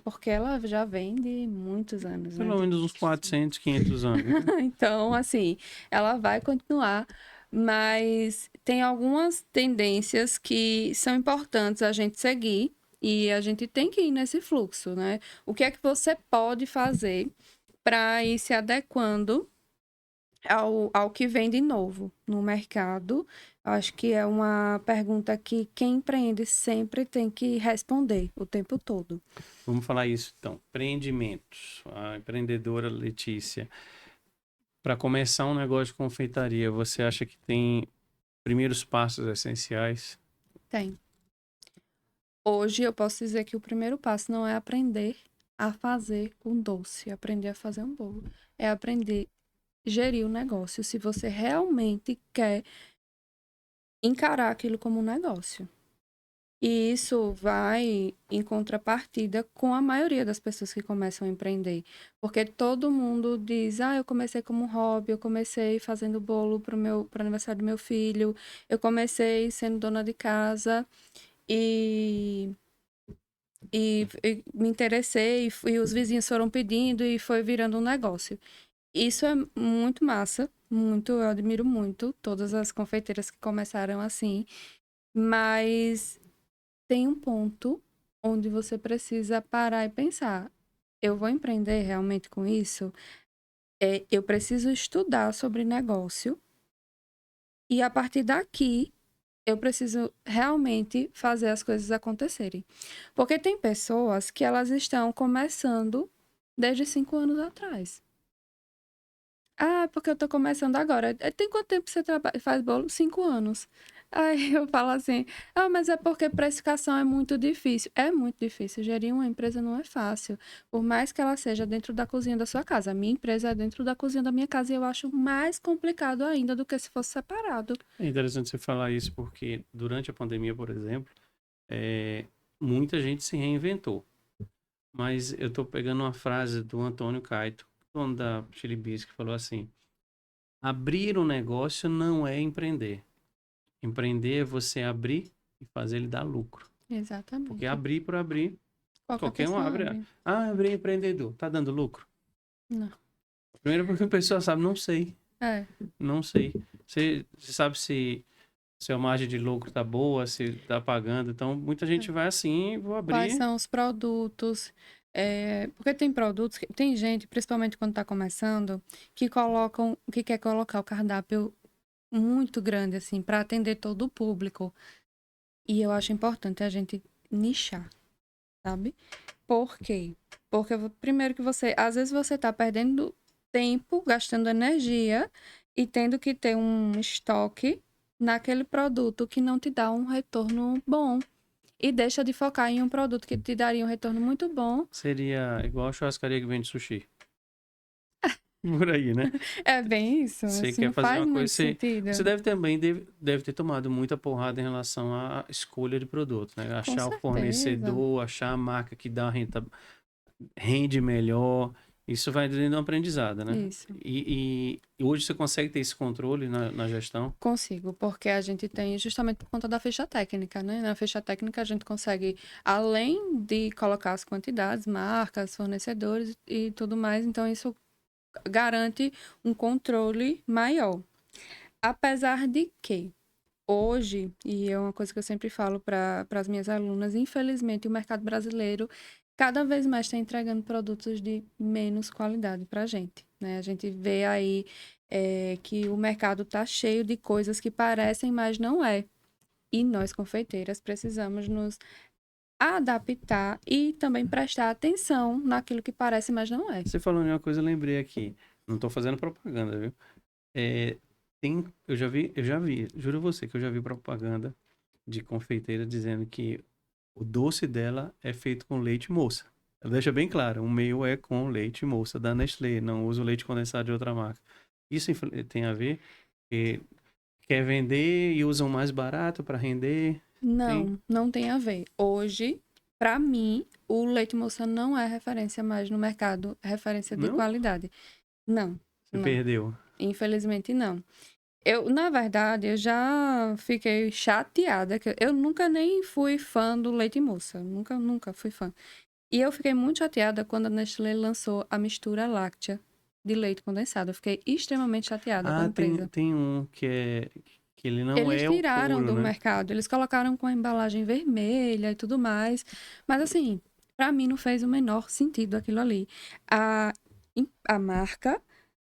porque ela já vem de muitos anos, né? Pelo menos uns 400, 500 anos. Então, assim, ela vai continuar, mas tem algumas tendências que são importantes a gente seguir e a gente tem que ir nesse fluxo, né? O que é que você pode fazer para ir se adequando ao que vem de novo no mercado? Acho que é uma pergunta que quem empreende sempre tem que responder o tempo todo. Vamos falar isso então. Empreendimentos. A empreendedora Letícia. Para começar um negócio de confeitaria, você acha que tem primeiros passos essenciais? Tem. Hoje eu posso dizer que o primeiro passo não é aprender a fazer um doce, aprender a fazer um bolo. É aprender a gerir o negócio, se você realmente quer encarar aquilo como um negócio. E isso vai em contrapartida com a maioria das pessoas que começam a empreender. Porque todo mundo diz, eu comecei como um hobby, eu comecei fazendo bolo para o aniversário do meu filho, eu comecei sendo dona de casa e e me interessei e os vizinhos foram pedindo e foi virando um negócio. Isso é muito massa, muito, eu admiro muito todas as confeiteiras que começaram assim, mas tem um ponto onde você precisa parar e pensar, eu vou empreender realmente com isso? Eu preciso estudar sobre negócio e a partir daqui eu preciso realmente fazer as coisas acontecerem. Porque tem pessoas que elas estão começando desde 5 anos atrás. Porque eu tô começando agora. Tem quanto tempo você faz bolo? 5 anos. Aí eu falo assim, mas é porque precificação é muito difícil. É muito difícil. Gerir uma empresa não é fácil. Por mais que ela seja dentro da cozinha da sua casa. A minha empresa é dentro da cozinha da minha casa e eu acho mais complicado ainda do que se fosse separado. É interessante você falar isso porque durante a pandemia, por exemplo, muita gente se reinventou. Mas eu estou pegando uma frase do Antônio Caito, dono da Chili Beans, que falou assim: abrir um negócio não é empreender. Empreender é você abrir e fazer ele dar lucro. Porque Exatamente. abrir por abrir, Qualquer qualquer um pessoa abre. abre. Abrir empreendedor. Tá dando lucro? Não. Primeiro porque a pessoa sabe, não sei. É. Não sei. Você sabe se a margem de lucro tá boa, se tá pagando. Então, muita gente vai assim, vou Quais abrir. são os produtos? Porque tem produtos, tem gente, principalmente quando está começando, que quer colocar o cardápio muito grande, assim, para atender todo o público. E eu acho importante a gente nichar, sabe? Por quê? Porque primeiro que às vezes você está perdendo tempo, gastando energia e tendo que ter um estoque naquele produto que não te dá um retorno bom. E deixa de focar em um produto que te daria um retorno muito bom. Seria igual a churrascaria que vende sushi. Por aí, né? É bem isso, Você assim, quer fazer faz uma coisa, muito sentido. você deve também deve ter tomado muita porrada em relação à escolha de produto, né? Com Achar o certeza. fornecedor, achar a marca que dá rende melhor. Isso vai dando uma aprendizada, né? Isso. E hoje você consegue ter esse controle na gestão? Consigo, porque a gente tem justamente por conta da ficha técnica, né? Na ficha técnica a gente consegue, além de colocar as quantidades, marcas, fornecedores e tudo mais, então isso garante um controle maior. Apesar de que hoje, e é uma coisa que eu sempre falo para as minhas alunas, infelizmente o mercado brasileiro cada vez mais está entregando produtos de menos qualidade para a gente, né? A gente vê aí que o mercado está cheio de coisas que parecem, mas não é. E nós, confeiteiras, precisamos nos adaptar e também prestar atenção naquilo que parece, mas não é. Você falou em uma coisa, eu lembrei aqui. Não tô fazendo propaganda, viu? Eu já vi, juro você que eu já vi propaganda de confeiteira dizendo que o doce dela é feito com leite moça. Ela deixa bem claro, o meu é com leite moça da Nestlé, não uso leite condensado de outra marca. Isso tem a ver que quer vender e usam mais barato para render? Tem? Não tem a ver. Hoje, para mim, o leite moça não é referência mais no mercado, é referência de Não? qualidade. Não, Você não. perdeu. Infelizmente, não. Na verdade, eu já fiquei chateada, que eu nunca nem fui fã do leite moça. Nunca fui fã. E eu fiquei muito chateada quando a Nestlé lançou a mistura láctea de leite condensado. Eu fiquei extremamente chateada com a Ah, empresa. tem um que ele não Eles é o tiraram puro, do né? mercado, eles colocaram com a embalagem vermelha e tudo mais. Mas assim, para mim não fez o menor sentido aquilo ali. A, a marca,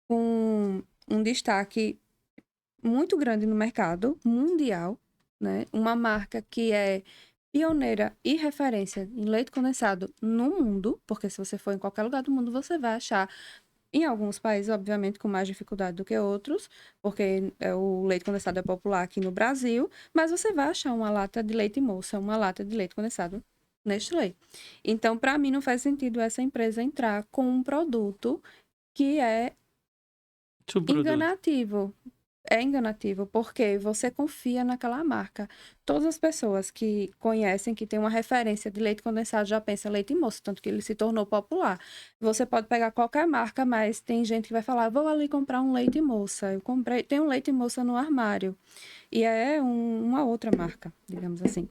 com um destaque muito grande no mercado mundial, né? Uma marca que é pioneira e referência em leite condensado no mundo, porque se você for em qualquer lugar do mundo, você vai achar, em alguns países, obviamente, com mais dificuldade do que outros, porque o leite condensado é popular aqui no Brasil, mas você vai achar uma lata de leite moça, uma lata de leite condensado Nestlé. Então, para mim, não faz sentido essa empresa entrar com um produto que é Subproduto. enganativo. É enganativo, porque você confia naquela marca. Todas as pessoas que conhecem, que tem uma referência de leite condensado, já pensam leite moça, tanto que ele se tornou popular. Você pode pegar qualquer marca, mas tem gente que vai falar, vou ali comprar um leite moça. Eu comprei, tem um leite moça no armário. E é uma outra marca, digamos assim.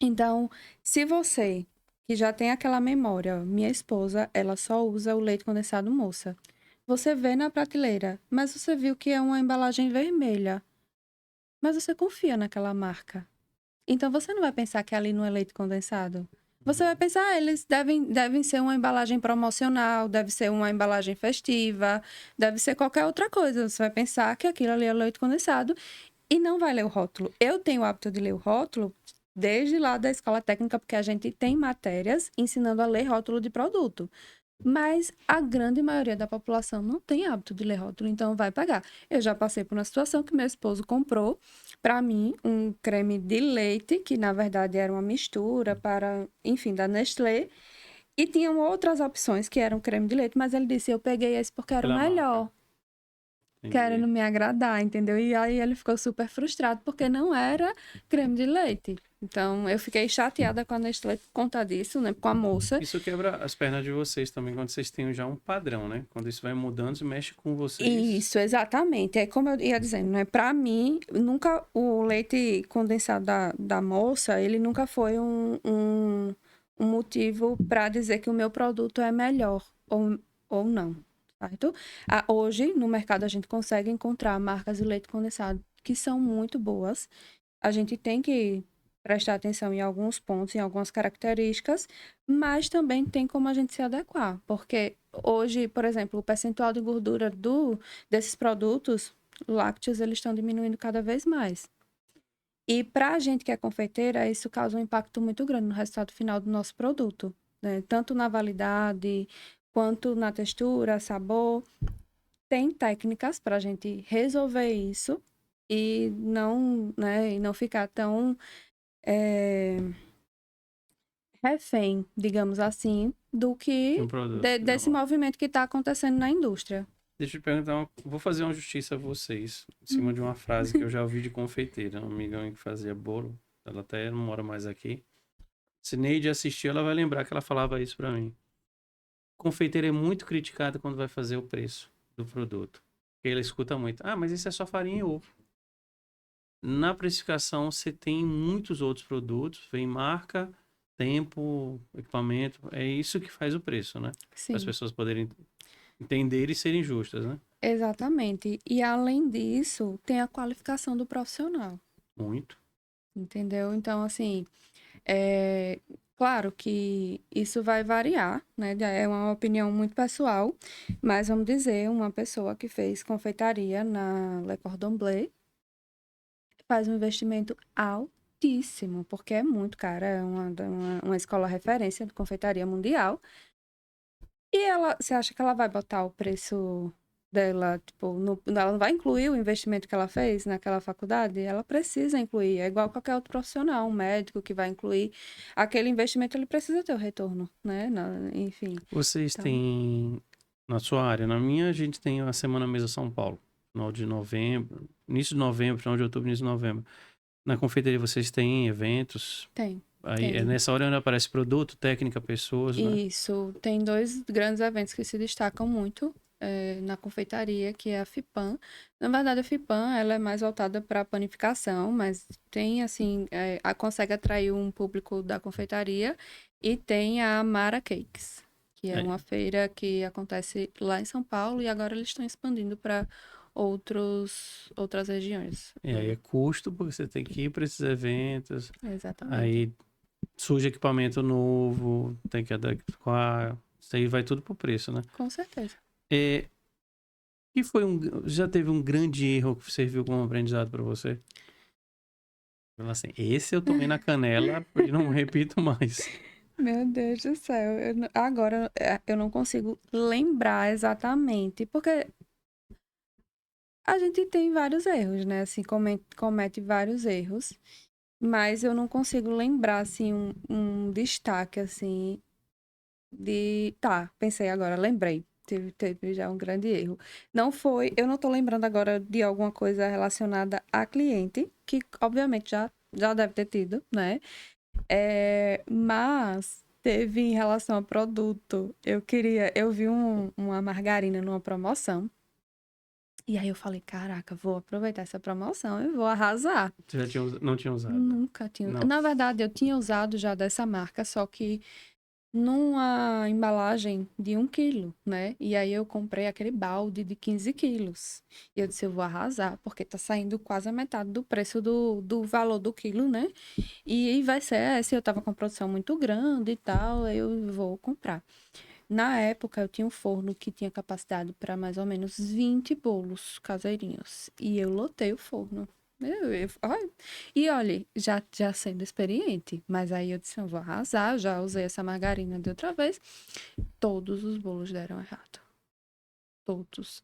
Então, se você, que já tem aquela memória, minha esposa, ela só usa o leite condensado moça. Você vê na prateleira, mas você viu que é uma embalagem vermelha. Mas você confia naquela marca. Então você não vai pensar que ali não é leite condensado. Você vai pensar, eles devem ser uma embalagem promocional, deve ser uma embalagem festiva, deve ser qualquer outra coisa. Você vai pensar que aquilo ali é leite condensado e não vai ler o rótulo. Eu tenho o hábito de ler o rótulo desde lá da escola técnica, porque a gente tem matérias ensinando a ler rótulo de produto. Mas a grande maioria da população não tem hábito de ler rótulo, então vai pagar. Eu já passei por uma situação que meu esposo comprou para mim um creme de leite, que na verdade era uma mistura para, enfim, da Nestlé, e tinham outras opções que eram creme de leite, mas ele disse: eu peguei esse porque era o Pela marca. melhor, Entendi. querendo me agradar, entendeu? E aí ele ficou super frustrado porque não era creme de leite. Então eu fiquei chateada com a Nestlé por conta disso, né? Com a moça. Isso quebra as pernas de vocês também, quando vocês têm já um padrão, né? Quando isso vai mudando, isso mexe com vocês. Isso, exatamente. É como eu ia dizendo, né? Para mim, nunca o leite condensado da moça, ele nunca foi um motivo para dizer que o meu produto é melhor ou não, certo? Hoje, no mercado, a gente consegue encontrar marcas de leite condensado que são muito boas. A gente tem que prestar atenção em alguns pontos, em algumas características, mas também tem como a gente se adequar, porque hoje, por exemplo, o percentual de gordura desses produtos lácteos, eles estão diminuindo cada vez mais. E para a gente que é confeiteira, isso causa um impacto muito grande no resultado final do nosso produto, né? Tanto na validade, quanto na textura, sabor. Tem técnicas para a gente resolver isso e não, né, e não ficar tão é, refém, digamos assim, do De que um produto. desse Não. movimento que está acontecendo na indústria. Deixa eu te perguntar, vou fazer uma justiça a vocês, em cima de uma frase que eu já ouvi de confeiteira, uma amiga minha que fazia bolo, ela até não mora mais aqui. Se Neide assistir, ela vai lembrar que ela falava isso pra mim. Confeiteira é muito criticada quando vai fazer o preço do produto. Porque ela escuta muito, ah, mas isso é só farinha e ovo. Na precificação, você tem muitos outros produtos, vem marca, tempo, equipamento, é isso que faz o preço, né? Para as Sim, pessoas poderem entender e serem justas, né? exatamente. E além disso, tem a qualificação do profissional, Muito. entendeu? Então, assim, é, Claro que isso vai variar, né? É uma opinião muito pessoal, mas vamos dizer, uma pessoa que fez confeitaria na Le Cordon Bleu faz um investimento altíssimo, porque é muito cara, é uma escola referência de confeitaria mundial. E ela, você acha que ela vai botar o preço dela, tipo, ela não vai incluir o investimento que ela fez naquela faculdade? Ela precisa incluir, é igual qualquer outro profissional, um médico que vai incluir aquele investimento, ele precisa ter o retorno, né? Enfim, Vocês então, têm, na sua área, na minha, a gente tem a Semana Mesa São Paulo, final de novembro, início de novembro, final de outubro, início de novembro. Na confeitaria vocês têm eventos, tem, aí é tem. nessa hora onde aparece produto, técnica, pessoas, né? Isso, tem dois grandes eventos que se destacam muito na confeitaria, que é a FIPAM. Na verdade, a FIPAM ela é mais voltada para panificação, mas tem, assim, consegue atrair um público da confeitaria. E tem a Mara Cakes, que é uma É, feira que acontece lá em São Paulo e agora eles estão expandindo para outras regiões. e aí é custo, porque você tem que ir para esses eventos, Exatamente. aí surge equipamento novo, tem que adequar, isso aí vai tudo pro preço, né? Com certeza. É, e foi já teve um grande erro que serviu como aprendizado para você? Fala assim, esse eu tomei na canela e não repito mais. Meu Deus do céu, agora eu não consigo lembrar exatamente, porque a gente tem vários erros, né? Assim, comete vários erros, mas eu não consigo lembrar, assim, um destaque, assim, de... Tá, pensei agora, lembrei. Teve já um grande erro. Não foi, eu não tô lembrando agora de alguma coisa relacionada a cliente, que obviamente já deve ter tido, né? Mas teve em relação ao produto. Eu vi uma margarina numa promoção. E aí eu falei, caraca, vou aproveitar essa promoção e vou arrasar. Você já tinha, não tinha usado? Nunca tinha. Não. Na verdade, eu tinha usado já dessa marca, só que numa embalagem de 1 quilo, né? E aí eu comprei aquele balde de 15 quilos. E eu disse, eu vou arrasar, porque tá saindo quase a metade do preço do valor do quilo, né? E vai ser essa, eu tava com produção muito grande e tal, aí eu vou comprar. Na época, eu tinha um forno que tinha capacidade para mais ou menos 20 bolos caseirinhos. E eu lotei o forno. Ai. E olha, já sendo experiente, mas aí eu disse, eu vou arrasar, já usei essa margarina de outra vez. Todos os bolos deram errado. Todos.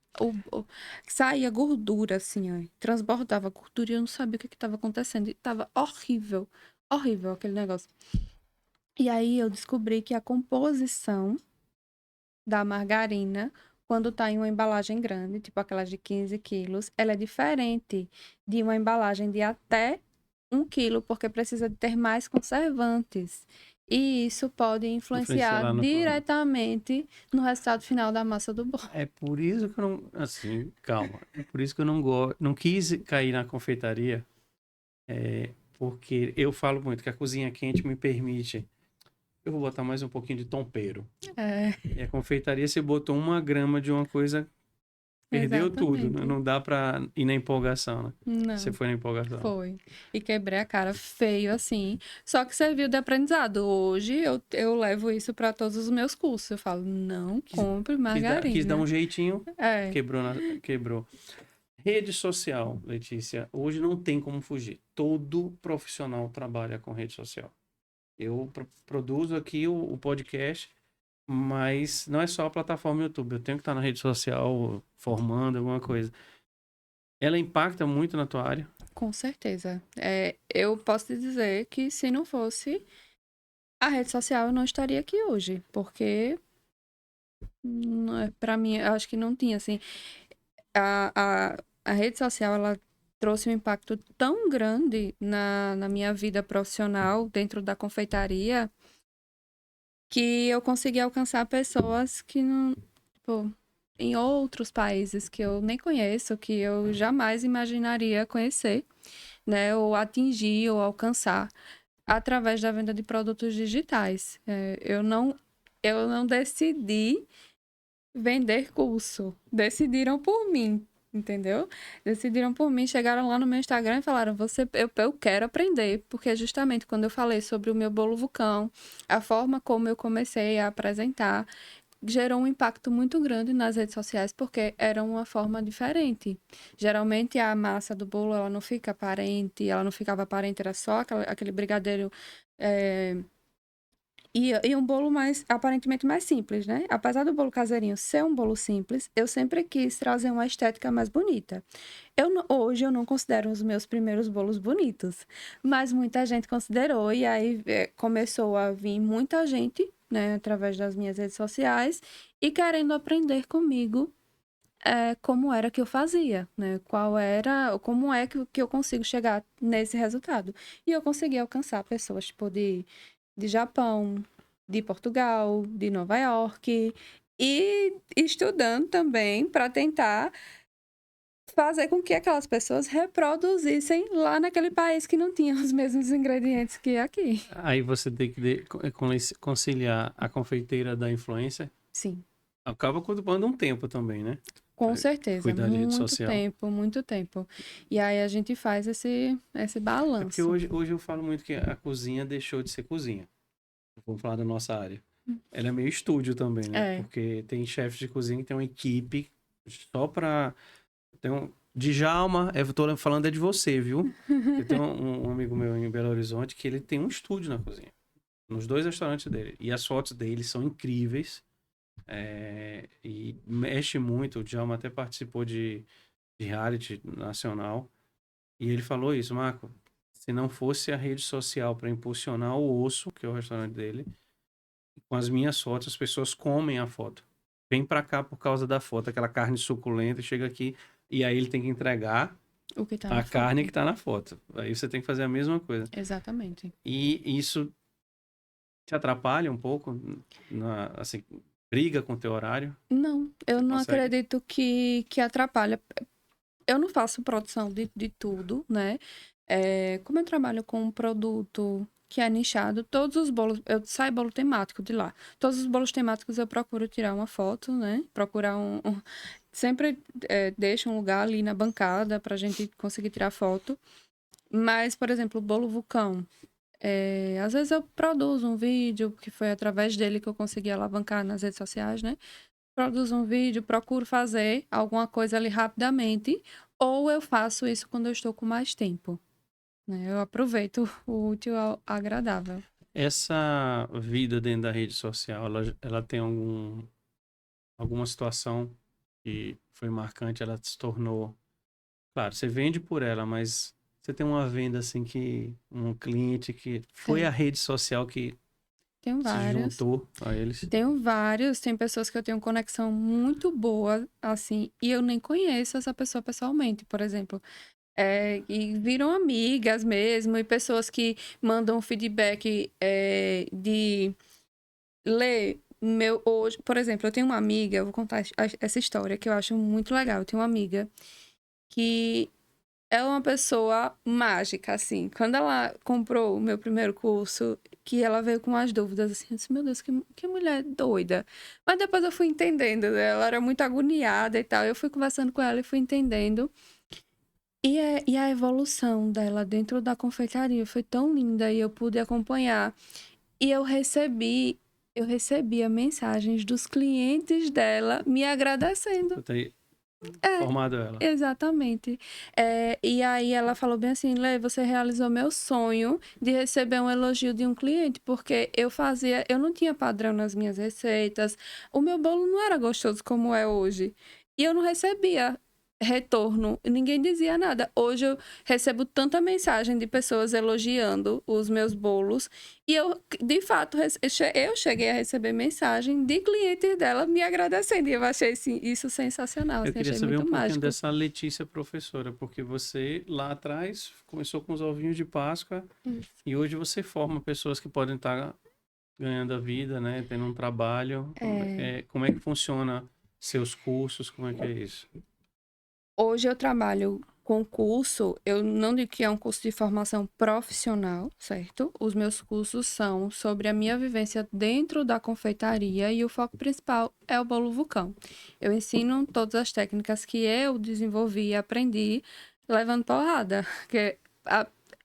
Saía gordura, assim, ó. Transbordava gordura e eu não sabia o que estava acontecendo. E tava horrível. Horrível aquele negócio. E aí eu descobri que a composição da margarina, quando tá em uma embalagem grande, tipo aquelas de 15 quilos, ela é diferente de uma embalagem de até 1 quilo, porque precisa de ter mais conservantes. E isso pode Influenciar influenciar lá no... diretamente no resultado final da massa do bolo. É por isso que eu não... Assim, calma. É por isso que eu não gosto... Não quis cair na confeitaria, porque eu falo muito que a cozinha quente me permite... Eu vou botar mais um pouquinho de tempero. É, E a confeitaria, você botou 1 grama de uma coisa, perdeu tudo, né? exatamente. Não dá pra ir na empolgação, né? Você Não. foi na empolgação. Foi. E quebrei a cara feio, assim. Só que serviu de aprendizado. Hoje eu levo isso para todos os meus cursos. Eu falo, não compre Quis dar um margarina. jeitinho, É, quebrou. Rede social, Letícia, hoje não tem como fugir. Todo profissional trabalha com rede social. Eu produzo aqui o podcast, mas não é só a plataforma YouTube. Eu tenho que estar na rede social formando alguma coisa. Ela impacta muito na tua área. com certeza. Eu posso te dizer que se não fosse a rede social, eu não estaria aqui hoje. Porque, para mim, eu acho que não tinha, assim... A rede social, ela trouxe um impacto tão grande na minha vida profissional, dentro da confeitaria, que eu consegui alcançar pessoas que não, tipo, em outros países que eu nem conheço, que eu jamais imaginaria conhecer, né, ou atingir ou alcançar através da venda de produtos digitais. Eu não decidi vender curso, decidiram por mim. entendeu? Decidiram por mim, chegaram lá no meu Instagram e falaram, eu quero aprender, porque justamente quando eu falei sobre o meu bolo vulcão, a forma como eu comecei a apresentar, gerou um impacto muito grande nas redes sociais, porque era uma forma diferente. Geralmente a massa do bolo, ela não fica aparente, ela não ficava aparente, era só aquele brigadeiro... E um bolo mais, aparentemente mais simples, né? Apesar do bolo caseirinho ser um bolo simples, eu sempre quis trazer uma estética mais bonita. Hoje eu não considero os meus primeiros bolos bonitos, mas muita gente considerou e aí começou a vir muita gente, né, através das minhas redes sociais e querendo aprender comigo como era que eu fazia, né? Como é que eu consigo chegar nesse resultado. E eu consegui alcançar pessoas, tipo, de Japão, de Portugal, de Nova York, e estudando também para tentar fazer com que aquelas pessoas reproduzissem lá naquele país que não tinha os mesmos ingredientes que aqui. Aí você tem que conciliar a confeiteira da influência. Sim, Acaba ocupando um tempo também, né? com Pra certeza, cuidar de rede muito social. tempo, muito tempo. E aí a gente faz esse É porque balanço. hoje eu falo muito que a cozinha deixou de ser cozinha. Vamos falar da nossa área. Ela é meio estúdio também, né? É, Porque tem chefes de cozinha que tem uma equipe só pra... Tem Djalma, eu tô falando é de você, viu? Eu tenho um amigo meu em Belo Horizonte que ele tem um estúdio na cozinha. Nos dois restaurantes dele. E as fotos dele são incríveis. E mexe muito. O Djalma até participou de reality nacional. E ele falou isso, Marco. Se não fosse a rede social para impulsionar o Osso, que é o restaurante dele, com as minhas fotos, as pessoas comem a foto. Vem para cá por causa da foto, aquela carne suculenta, chega aqui e aí ele tem que entregar o que tá a na carne foto. que tá na foto. Aí você tem que fazer a mesma coisa. Exatamente. E isso te atrapalha um pouco, assim, briga com o teu horário? Não, eu Você não consegue? acredito que atrapalha. Eu não faço produção de tudo, né? Como eu trabalho com um produto que é nichado, todos os bolos, eu saio bolo temático de lá. Todos os bolos temáticos eu procuro tirar uma foto, né? Procurar sempre deixo um lugar ali na bancada pra gente conseguir tirar foto. Mas, por exemplo, o bolo vulcão. Às vezes eu produzo um vídeo, que foi através dele que eu consegui alavancar nas redes sociais, né? Produzo um vídeo, procuro fazer alguma coisa ali rapidamente, ou eu faço isso quando eu estou com mais tempo, né? Eu aproveito o útil ao agradável. Essa vida dentro da rede social, ela tem alguma situação que foi marcante, ela se tornou... Claro, você vende por ela, mas você tem uma venda assim que... Um cliente que foi a Tem. rede social que Tenho se vários. juntou a eles. Tenho vários. Tem pessoas que eu tenho conexão muito boa, assim, e eu nem conheço essa pessoa pessoalmente, por exemplo. E viram amigas mesmo, e pessoas que mandam feedback de ler meu hoje. Por exemplo, eu tenho uma amiga, eu vou contar essa história que eu acho muito legal. Eu tenho uma amiga que é uma pessoa mágica, assim. Quando ela comprou o meu primeiro curso, que ela veio com as dúvidas, assim, eu disse, meu Deus, que mulher doida. Mas depois eu fui entendendo, né? Ela era muito agoniada e tal. Eu fui conversando com ela e fui entendendo. E a evolução dela dentro da confeitaria foi tão linda e eu pude acompanhar. E eu recebia mensagens dos clientes dela me agradecendo. Você tem É, formado ela. exatamente. E aí ela falou bem assim, Lê, você realizou meu sonho de receber um elogio de um cliente, porque eu não tinha padrão nas minhas receitas, o meu bolo não era gostoso como é hoje. E eu não recebia retorno, ninguém dizia nada. Hoje eu recebo tanta mensagem de pessoas elogiando os meus bolos e eu, de fato, eu cheguei a receber mensagem de clientes dela me agradecendo. E eu achei isso sensacional, Eu assim, queria achei saber um muito pouquinho mágico. dessa Letícia professora, porque você lá atrás começou com os ovinhos de Páscoa Isso. e hoje você forma pessoas que podem estar ganhando a vida, né? Tendo um trabalho. É, Como é que funciona seus cursos? Como é que é isso? hoje eu trabalho com o curso, eu não digo que é um curso de formação profissional, certo? Os meus cursos são sobre a minha vivência dentro da confeitaria e o foco principal é o bolo vulcão. Eu ensino todas as técnicas que eu desenvolvi e aprendi levando porrada, que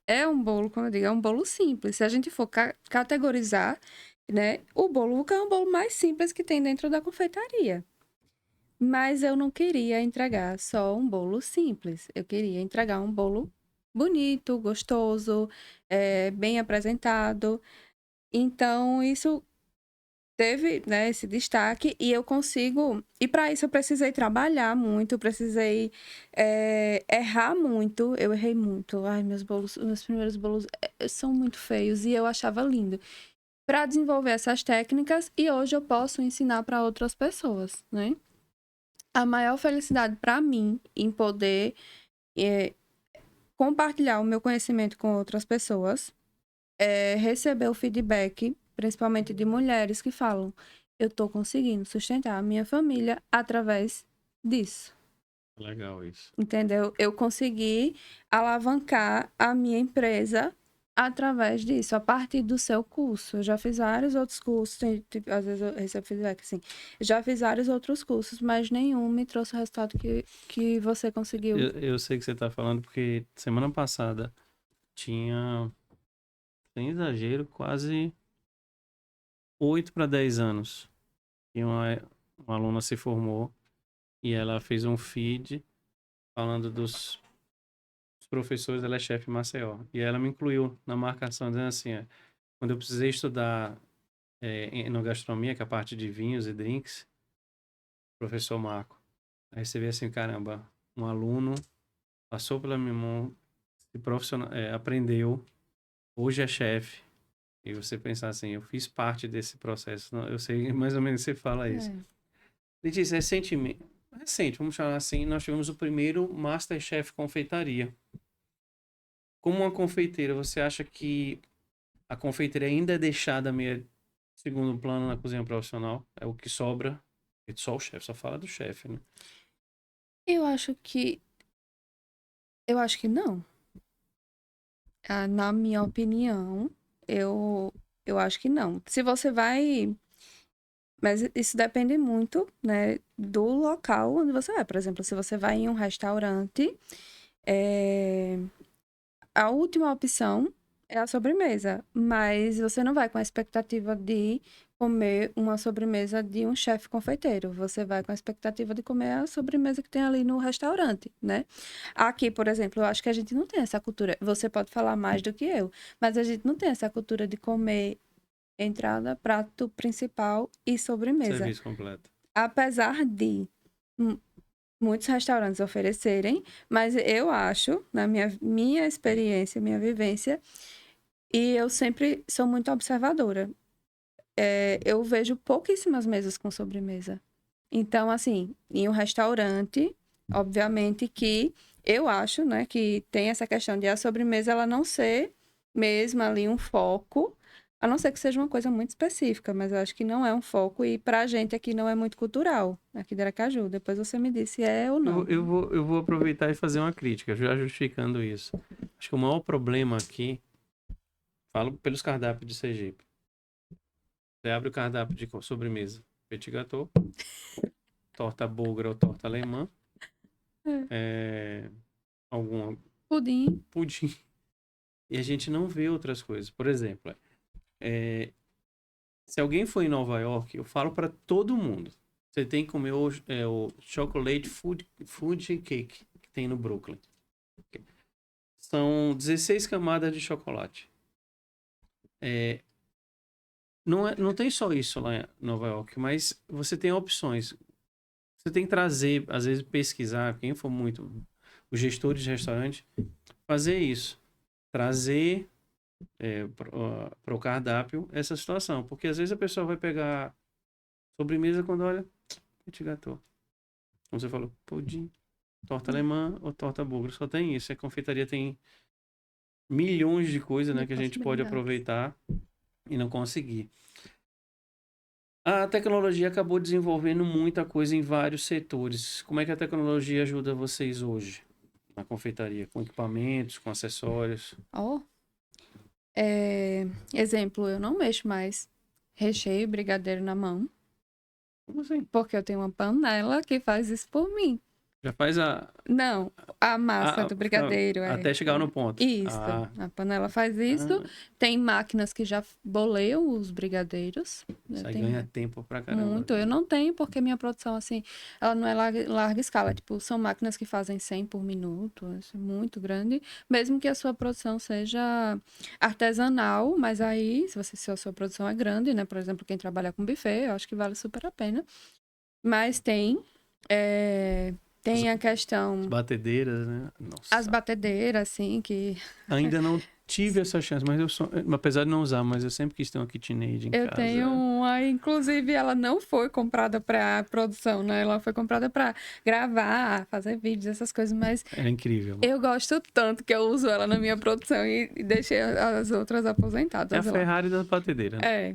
é um bolo, como eu digo, é um bolo simples. Se a gente for categorizar, né, o bolo vulcão é o bolo mais simples que tem dentro da confeitaria. Mas eu não queria entregar só um bolo simples. Eu queria entregar um bolo bonito, gostoso, bem apresentado. Então, isso teve, né, esse destaque e eu consigo. E para isso eu precisei trabalhar muito, precisei errar muito. Eu errei muito. Ai, meus primeiros bolos são muito feios e eu achava lindo. Para desenvolver essas técnicas e hoje eu posso ensinar para outras pessoas, né? A maior felicidade para mim em poder compartilhar o meu conhecimento com outras pessoas é receber o feedback, principalmente de mulheres que falam: eu tô conseguindo sustentar a minha família através disso. Legal isso. Entendeu? Eu consegui alavancar a minha empresa através disso, a partir do seu curso. Eu já fiz vários outros cursos, às vezes eu recebo feedback assim. Já fiz vários outros cursos, mas nenhum me trouxe o resultado que você conseguiu. Eu sei que você tá falando porque semana passada tinha, sem exagero, quase 8 para 10 anos. E uma aluna se formou e ela fez um feed falando dos professores, ela é chefe em Maceió. E ela me incluiu na marcação, dizendo assim, quando eu precisei estudar na gastronomia, que é a parte de vinhos e drinks, professor Marco. Aí você vê assim, caramba, um aluno passou pela minha mão, se aprendeu, hoje é chefe. E você pensar assim, eu fiz parte desse processo. Eu sei mais ou menos que você fala isso. Letícia, recente, vamos chamar assim, nós tivemos o primeiro Masterchef Confeitaria. Como uma confeiteira, você acha que a confeiteira ainda é deixada meio segundo plano na cozinha profissional? É o que sobra? Porque só o chefe, só fala do chefe, né? Eu acho que não. Na minha opinião, eu acho que não. Se você vai. Mas isso depende muito, né, do local onde você vai. Por exemplo, se você vai em um restaurante, a última opção é a sobremesa. Mas você não vai com a expectativa de comer uma sobremesa de um chefe confeiteiro. Você vai com a expectativa de comer a sobremesa que tem ali no restaurante, né? Aqui, por exemplo, eu acho que a gente não tem essa cultura. Você pode falar mais do que eu, mas a gente não tem essa cultura de comer entrada, prato principal e sobremesa. Serviço completo. Apesar de muitos restaurantes oferecerem, mas eu acho, na minha experiência, minha vivência, e eu sempre sou muito observadora, eu vejo pouquíssimas mesas com sobremesa. Então, assim, em um restaurante, obviamente que eu acho, né, que tem essa questão de a sobremesa ela não ser mesmo ali um foco, a não ser que seja uma coisa muito específica, mas eu acho que não é um foco e pra gente aqui não é muito cultural, aqui de Aracaju. Depois você me diz se é ou não. Eu vou aproveitar e fazer uma crítica, já justificando isso. Acho que o maior problema aqui, falo pelos cardápios de Sergipe. Você abre o cardápio de sobremesa, petit gâteau, torta búlgara ou torta alemã, alguma pudim. E a gente não vê outras coisas. Por exemplo, se alguém for em Nova York, eu falo para todo mundo, você tem que comer o chocolate food cake que tem no Brooklyn. São 16 camadas de chocolate. Não tem só isso lá em Nova York, mas você tem opções. Você tem que trazer, às vezes pesquisar, quem for muito, os gestores de restaurante, fazer isso. Trazer para o cardápio essa situação. Porque às vezes a pessoa vai pegar sobremesa quando olha, petit gâteau. Como você falou, pudim, torta alemã ou torta búlgara. Só tem isso. A confeitaria tem milhões de coisas, né, que a gente pode aproveitar e não conseguir. A tecnologia acabou desenvolvendo muita coisa em vários setores. Como é que a tecnologia ajuda vocês hoje? na confeitaria? Com equipamentos, com acessórios? Ó, exemplo, eu não mexo mais recheio e brigadeiro na mão, Como assim? porque eu tenho uma panela que faz isso por mim. Já faz Não, a massa do brigadeiro até chegar no ponto. Isso, Ah, a panela faz isso. ah, Tem máquinas que já boleiam os brigadeiros. isso aí Tem ganha tempo pra caramba. muito. Eu não tenho, porque minha produção, assim, ela não é larga escala. Tipo, são máquinas que fazem 100 por minuto, assim, muito grande. Mesmo que a sua produção seja artesanal, mas aí, se a sua produção é grande, né? Por exemplo, quem trabalha com buffet, eu acho que vale super a pena. Mas tem a As questão... batedeiras, né? As Nossa. batedeiras, assim, que Ainda não tive essa chance, mas apesar de não usar, mas eu sempre quis ter uma KitchenAid em eu casa. tenho uma, inclusive ela não foi comprada para produção, né? Ela foi comprada para gravar, fazer vídeos, essas coisas, mas Era incrível. eu gosto tanto que eu uso ela na minha produção e deixei as outras É a aposentadas lá. Ferrari da batedeira, né?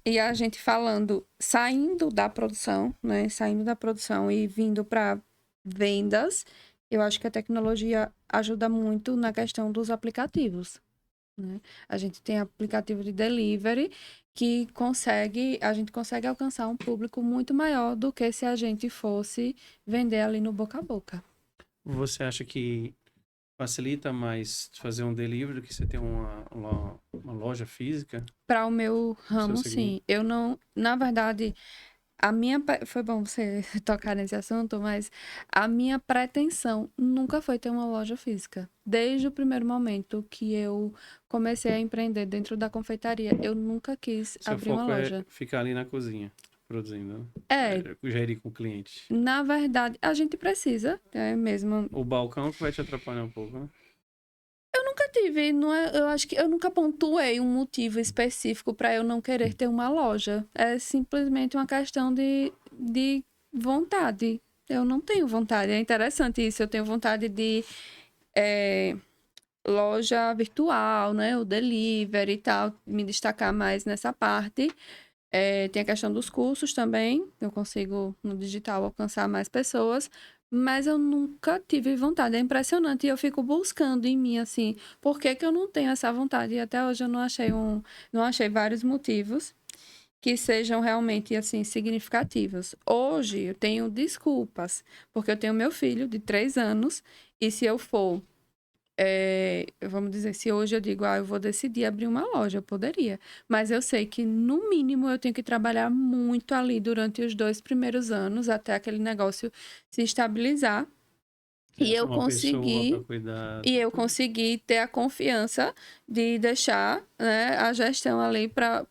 E a gente falando, saindo da produção, né? Saindo da produção e vindo para vendas, eu acho que a tecnologia ajuda muito na questão dos aplicativos, né? A gente tem aplicativo de delivery que a gente consegue alcançar um público muito maior do que se a gente fosse vender ali no boca a boca. Você acha que facilita mais fazer um delivery do que você ter uma loja física? Para o meu ramo, Seu sim. Eu não, na verdade, foi bom você tocar nesse assunto, mas a minha pretensão nunca foi ter uma loja física. Desde o primeiro momento que eu comecei a empreender dentro da confeitaria, eu nunca quis Seu abrir uma foco é loja. ficar ali na cozinha, produzindo, né? É, Gerir com o cliente. na verdade, a gente precisa, é mesmo. O balcão que vai te atrapalhar um pouco, né? Eu nunca tive, não é, eu acho que eu nunca pontuei um motivo específico para eu não querer ter uma loja. É simplesmente uma questão de vontade. Eu não tenho vontade. É interessante isso. Eu tenho vontade de loja virtual, né? O delivery e tal, me destacar mais nessa parte. Tem a questão dos cursos também. Eu consigo, no digital, alcançar mais pessoas. Mas eu nunca tive vontade. É impressionante. E eu fico buscando em mim, assim, por que que eu não tenho essa vontade? E até hoje eu não achei vários motivos que sejam realmente, assim, significativos. Hoje eu tenho desculpas, porque eu tenho meu filho de 3 anos. E se eu for vamos dizer, se hoje eu digo, eu vou decidir abrir uma loja, eu poderia. Mas eu sei que, no mínimo, eu tenho que trabalhar muito ali durante os 2 primeiros anos, até aquele negócio se estabilizar. E Essa é eu uma pessoa para consegui, cuidar. e eu consegui ter a confiança de deixar, né, a gestão ali para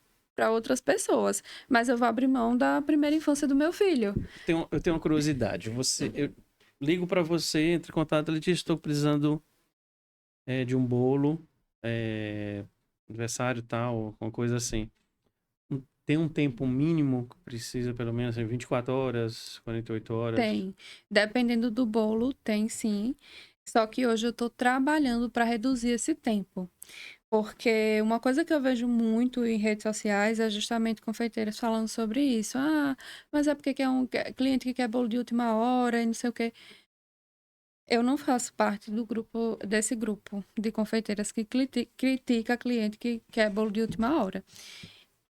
outras pessoas. Mas eu vou abrir mão da primeira infância do meu filho. Eu tenho uma curiosidade. Eu ligo para você, entre em contato, Letícia, estou precisando de um bolo, aniversário tal, uma coisa assim. Tem um tempo mínimo que precisa, pelo menos, 24 horas, 48 horas? Tem. Dependendo do bolo, tem sim. Só que hoje eu tô trabalhando para reduzir esse tempo. Porque uma coisa que eu vejo muito em redes sociais é justamente confeiteiras falando sobre isso. Ah, mas é porque quer cliente que quer bolo de última hora e não sei o quê. Eu não faço parte desse grupo de confeiteiras que critica cliente que quer bolo de última hora.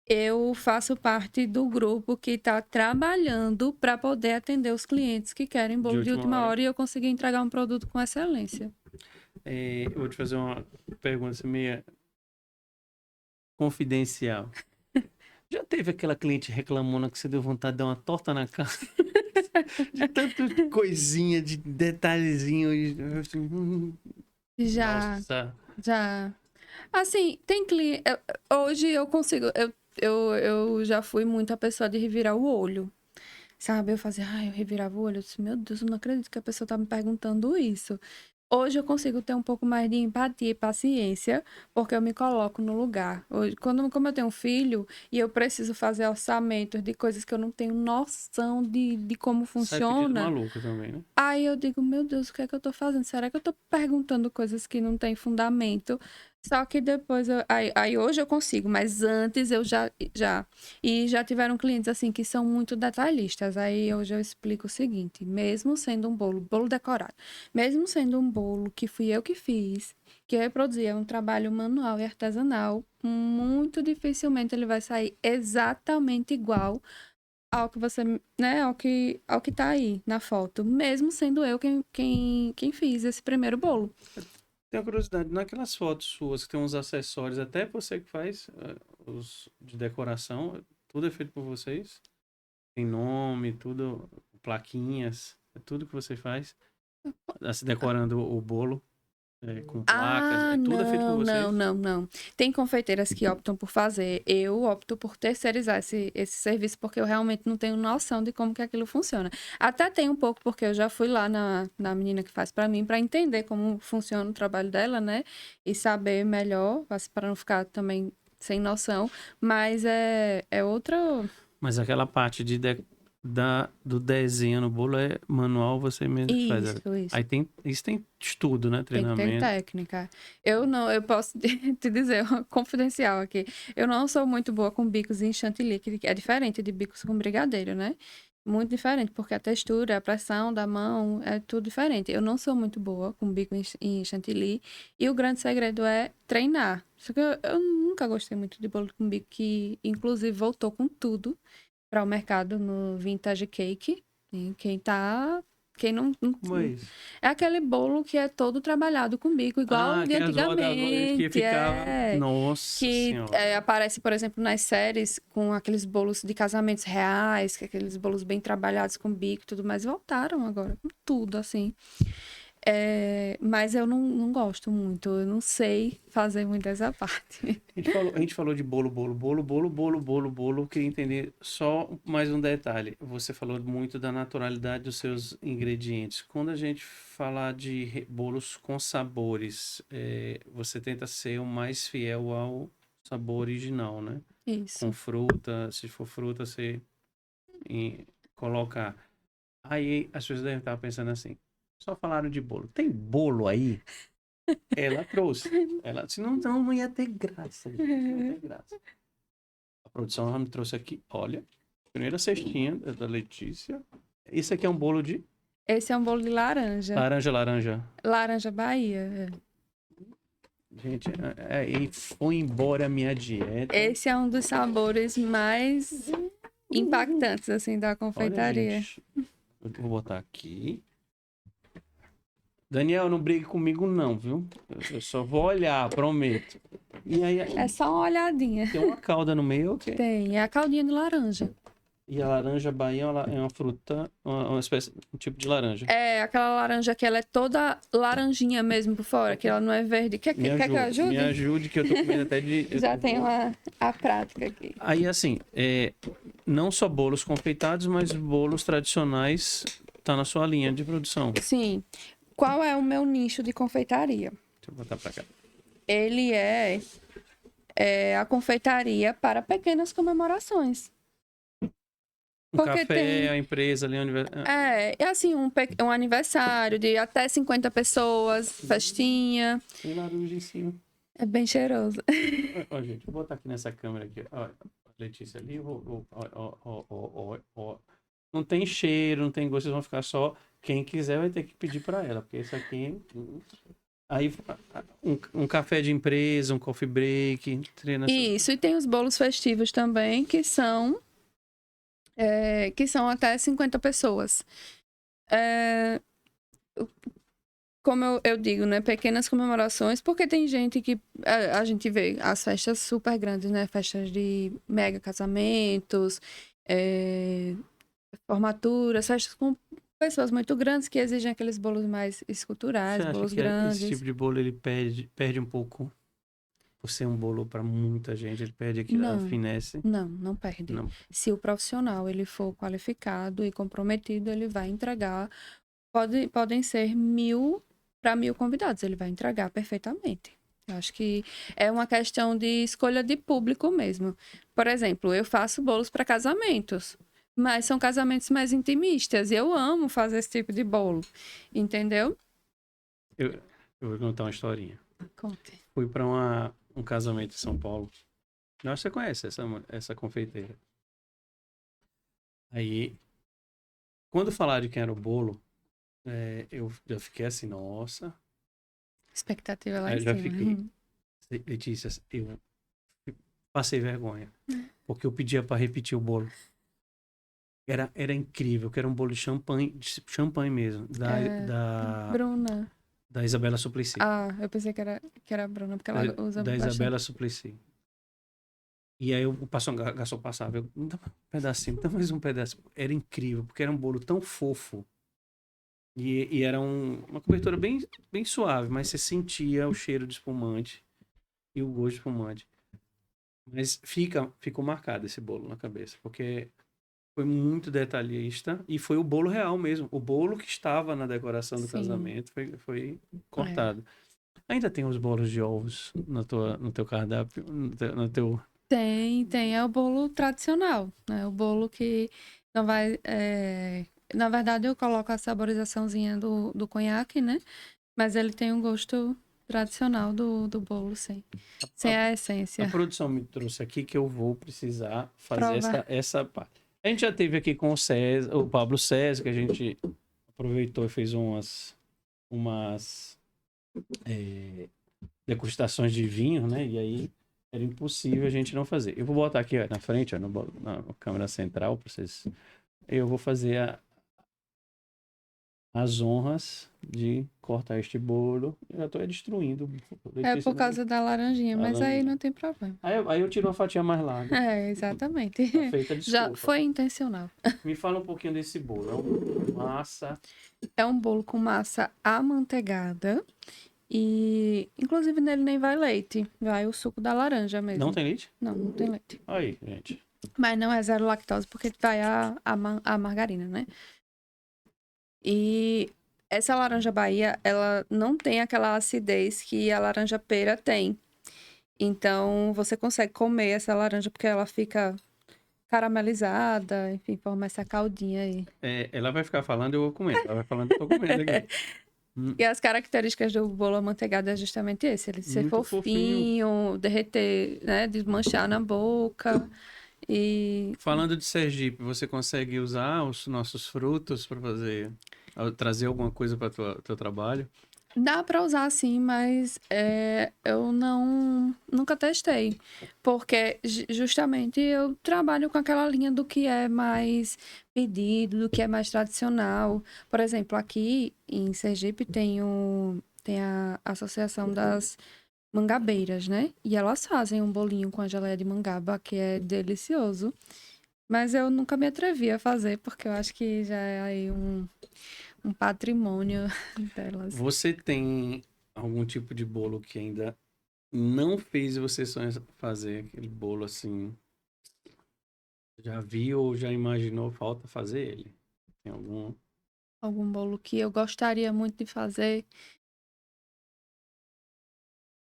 Eu faço parte do grupo que está trabalhando para poder atender os clientes que querem bolo de última hora e eu conseguir entregar um produto com excelência. Eu vou te fazer uma pergunta assim, meio confidencial. Já teve aquela cliente reclamando que você deu vontade de dar uma torta na cara? De tanta coisinha, de detalhezinho. Já, Nossa. já. Assim, tem cliente. Hoje eu consigo. Eu já fui muito a pessoa de revirar o olho. Sabe? Eu fazia, eu revirava o olho. Eu disse, meu Deus, eu não acredito que a pessoa tá me perguntando isso. Hoje eu consigo ter um pouco mais de empatia e paciência, porque eu me coloco no lugar. Hoje, como eu tenho um filho e eu preciso fazer orçamentos de coisas que eu não tenho noção de como Sai pedido funciona, maluco também, né? aí eu digo, meu Deus, o que é que eu tô fazendo? Será que eu tô perguntando coisas que não têm fundamento? Só que depois, aí hoje eu consigo, mas antes eu já. E já tiveram clientes assim que são muito detalhistas. Aí hoje eu explico o seguinte: mesmo sendo um bolo decorado, mesmo sendo um bolo que fui eu que fiz, que eu reproduzi, é um trabalho manual e artesanal, muito dificilmente ele vai sair exatamente igual ao que você, né, ao que tá aí na foto, mesmo sendo eu quem fiz esse primeiro bolo. Tenho curiosidade, naquelas fotos suas que tem uns acessórios, até você que faz os de decoração, tudo é feito por vocês? Tem nome, tudo, plaquinhas, é tudo que você faz? Assim, decorando o bolo com placas, Ah, tudo é feito por vocês? não. Tem confeiteiras que optam por fazer. Eu opto por terceirizar esse serviço porque eu realmente não tenho noção de como que aquilo funciona. Até tem um pouco porque eu já fui lá na menina que faz pra mim pra entender como funciona o trabalho dela, né? E saber melhor, para não ficar também sem noção. Mas é outra. Mas aquela parte do desenho no bolo é manual, você mesmo que faz. Isso. Aí isso tem estudo, né? Tem que ter Treinamento. técnica. Eu posso te dizer, confidencial aqui. Eu não sou muito boa com bicos em chantilly, que é diferente de bicos com brigadeiro, né? Muito diferente, porque a textura, a pressão da mão, é tudo diferente. Eu não sou muito boa com bico em chantilly. E o grande segredo é treinar. Só que eu nunca gostei muito de bolo com bico, que inclusive voltou com tudo para o mercado no Vintage Cake. E quem não Como é isso? é aquele bolo que é todo trabalhado com bico, igual de Que as rodas que antigamente. ficava. Nossa Que Senhora. aparece, por exemplo, nas séries com aqueles bolos de casamentos reais, que aqueles bolos bem trabalhados com bico e tudo mais, voltaram agora com tudo, assim. Mas eu não gosto muito, eu não sei fazer muito essa parte. A gente falou de bolo. Queria entender só mais um detalhe. Você falou muito da naturalidade dos seus ingredientes. Quando a gente falar de bolos com sabores, você tenta ser o mais fiel ao sabor original, né? Com Isso. fruta, se for fruta, você colocar. Aí as pessoas devem estar pensando assim, só falaram de bolo. Tem bolo aí? Ela trouxe. Senão não ia ter graça, gente. Não tem graça. A produção já me trouxe aqui, olha, primeira cestinha da Letícia. Isso aqui é um bolo de Esse é um bolo de laranja. laranja. Laranja Bahia. Gente, e foi embora a minha dieta. Esse é um dos sabores mais impactantes, assim, da Olha, confeitaria. gente, eu vou botar aqui. Daniel, não brigue comigo não, viu? Eu só vou olhar, prometo. E aí, É só uma olhadinha. tem uma calda no meio, ok? Tem, é a caldinha de laranja. E a laranja Bahia é uma fruta, uma espécie, um tipo de laranja. É aquela laranja que ela é toda laranjinha mesmo por fora, que ela não é verde. Quer que eu ajude? Me ajude, que eu tô com medo até de... Já tenho a prática aqui. Aí, assim, não só bolos confeitados, mas bolos tradicionais tá na sua linha de produção. Sim. Qual é o meu nicho de confeitaria? Deixa eu botar pra cá. Ele é a confeitaria para pequenas comemorações. Porque Café, a empresa ali, é assim, um aniversário de até 50 pessoas, festinha. Tem laranja em cima. É bem cheiroso. Ó, gente, vou botar aqui nessa câmera aqui. Ó, a Letícia ali. Ó. Não tem cheiro, não tem gosto, vocês vão ficar só. Quem quiser vai ter que pedir para ela, porque esse aqui. Aí, um café de empresa, um coffee break. Isso, e tem os bolos festivos também, que são até 50 pessoas. Como eu digo, né? Pequenas comemorações, porque tem gente que a gente vê as festas super grandes, né? Festas de mega casamentos, formaturas, festas com pessoas muito grandes que exigem aqueles bolos mais esculturais, Você acha bolos que grandes. esse tipo de bolo ele perde um pouco por ser um bolo para muita gente? Ele perde aquilo, a finesse? Não perde. Não. Se o profissional ele for qualificado e comprometido, ele vai entregar. Podem ser 1.000 para 1.000 convidados, ele vai entregar perfeitamente. Eu acho que é uma questão de escolha de público mesmo. Por exemplo, eu faço bolos para casamentos, mas são casamentos mais intimistas. E eu amo fazer esse tipo de bolo, entendeu? Eu vou contar uma historinha. Conte. Fui para um casamento em São Paulo. Eu acho que você conhece essa confeiteira. Aí, quando falaram de quem era o bolo, eu já fiquei assim, nossa. Expectativa lá Aí em eu já cima. fiquei. Letícia, eu passei vergonha. Porque eu pedia para repetir o bolo. Era incrível, que era um bolo de champanhe mesmo. Bruna. Da Isabela Suplicy. Ah, eu pensei que era a Bruna, porque ela usa Da bastante. Isabela Suplicy. E aí o garçom passava, eu, me dá um pedacinho, me dá mais um pedaço. Era incrível, porque era um bolo tão fofo. E era uma cobertura bem, bem suave, mas você sentia o cheiro de espumante e o gosto de espumante. Mas ficou marcado esse bolo na cabeça, porque foi muito detalhista e foi o bolo real mesmo. O bolo que estava na decoração do Sim. casamento foi cortado. Ainda tem os bolos de ovos no teu cardápio, no teu... Tem. É o bolo tradicional, né? O bolo que não vai... Na verdade, eu coloco a saborizaçãozinha do conhaque, né? Mas ele tem um gosto tradicional do bolo, sim. Sem a A essência. produção me trouxe aqui que eu vou precisar fazer Prova. essa parte. A gente já teve aqui com o Pablo César, que a gente aproveitou e fez umas degustações de vinho, né? E aí era impossível a gente não fazer. Eu vou botar aqui ó, na frente, ó, na câmera central, para vocês. Eu vou fazer as honras de cortar este bolo. Eu já estou destruindo. É por causa da laranjinha, a mas aí laranjinha. não tem problema. Aí eu tiro uma fatia mais larga. É, exatamente. Tá feita, Já desculpa. foi intencional. Me fala um pouquinho desse bolo. É massa. É um bolo com massa amanteigada. E, inclusive, nele nem vai leite. Vai o suco da laranja mesmo. Não tem leite? Não tem leite. Aí, gente. Mas não é zero lactose, porque vai a margarina, né? E essa laranja Bahia, ela não tem aquela acidez que a laranja pera tem. Então, você consegue comer essa laranja porque ela fica caramelizada, enfim, forma essa caldinha aí. Ela vai ficar falando, eu vou comer. Ela vai falando, eu tô comendo aqui. E as características do bolo amanteigado é justamente esse, ele ser Muito fofinho, derreter, né, desmanchar na boca. E Falando de Sergipe, você consegue usar os nossos frutos para trazer alguma coisa para o teu trabalho? dá para usar sim, mas eu nunca testei, porque justamente eu trabalho com aquela linha do que é mais pedido, do que é mais tradicional. Por exemplo, aqui em Sergipe tem a Associação das Mangabeiras, né? E elas fazem um bolinho com a geleia de mangaba que é delicioso. Mas eu nunca me atrevi a fazer, porque eu acho que já é aí um patrimônio delas. Você tem algum tipo de bolo que ainda não fez e você sonha fazer? Aquele bolo assim, já viu ou já imaginou, falta fazer ele? Tem algum? Algum bolo que eu gostaria muito de fazer?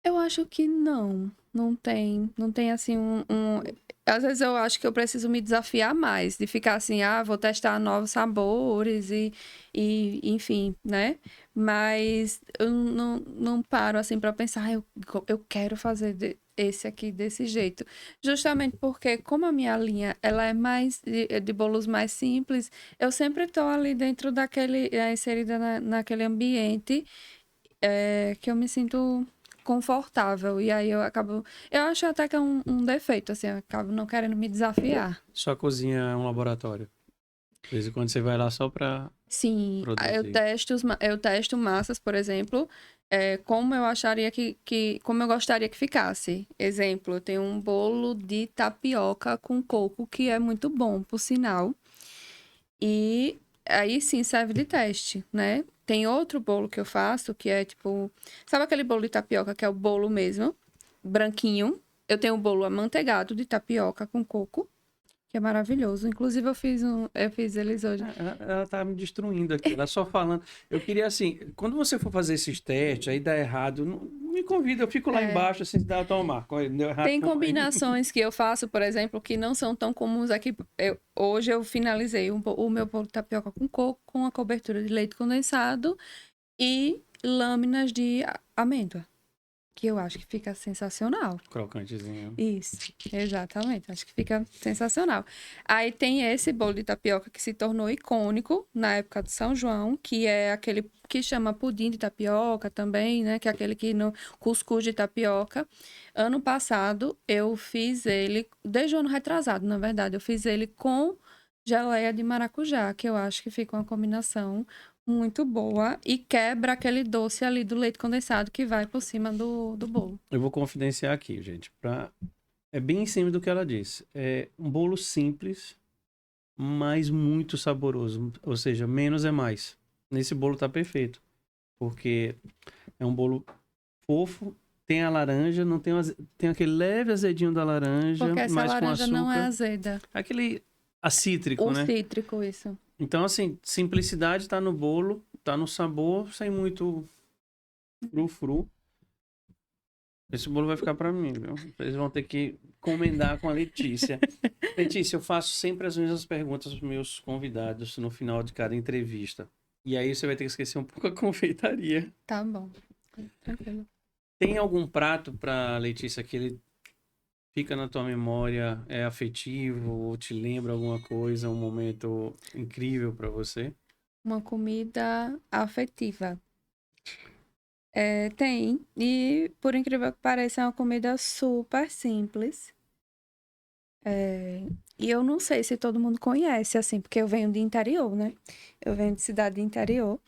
Eu acho que não. Não tem assim Às vezes eu acho que eu preciso me desafiar mais, de ficar assim, vou testar novos sabores e enfim, né? Mas eu não paro assim para pensar, eu quero fazer esse aqui desse jeito. Justamente porque, como a minha linha ela é mais de bolos mais simples, eu sempre tô ali dentro inserida naquele ambiente que eu me sinto confortável. E aí eu acabo. Eu acho até que é um defeito, assim, eu acabo não querendo me desafiar. Sua cozinha é um laboratório. De vez em quando você vai lá só para Sim, produzir. eu testo massas, por exemplo, como eu acharia como eu gostaria que ficasse. Exemplo, eu tenho um bolo de tapioca com coco que é muito bom, por sinal. E aí sim serve de teste, né? Tem outro bolo que eu faço que é tipo. Sabe aquele bolo de tapioca que é o bolo mesmo? Branquinho. Eu tenho um bolo amanteigado de tapioca com coco, que é maravilhoso. Inclusive, eu fiz eles hoje. Ela tá me destruindo aqui, ela só falando. Eu queria assim, quando você for fazer esses testes, aí dá errado, não me convida, eu fico lá embaixo, assim, toma, deu errado. Tem toma aí. combinações que eu faço, por exemplo, que não são tão comuns aqui. Hoje eu finalizei o meu bolo de tapioca com coco, com a cobertura de leite condensado e lâminas de amêndoa, que eu acho que fica sensacional. Crocantezinho. Isso, exatamente. Acho que fica sensacional. Aí tem esse bolo de tapioca que se tornou icônico na época do São João, que é aquele que chama pudim de tapioca também, né? Que é aquele que no cuscuz de tapioca. Ano passado eu fiz ele, desde o ano retrasado, na verdade, eu fiz ele com geleia de maracujá, que eu acho que fica uma combinação muito boa e quebra aquele doce ali do leite condensado que vai por cima do bolo. Eu vou confidenciar aqui, gente. É bem em cima do que ela disse. É um bolo simples, mas muito saboroso. Ou seja, menos é mais. Nesse bolo tá perfeito. Porque é um bolo fofo, tem a laranja, não tem, tem aquele leve azedinho da laranja, Porque essa mas com laranja açúcar. não é azeda. Aquele acítrico, O né? cítrico, isso. Então, assim, simplicidade tá no bolo, tá no sabor, sem muito frufru. Esse bolo vai ficar pra mim, viu? Vocês vão ter que encomendar com a Letícia. Letícia, eu faço sempre as mesmas perguntas aos meus convidados no final de cada entrevista. E aí você vai ter que esquecer um pouco a confeitaria. Tá bom. Tranquilo. Tem algum prato pra Letícia que ele fica na tua memória, é afetivo, ou te lembra alguma coisa, um momento incrível pra você? Uma comida afetiva. É, tem. E, por incrível que pareça, é uma comida super simples. E eu não sei se todo mundo conhece, assim, porque eu venho de interior, né? Eu venho de cidade de interior.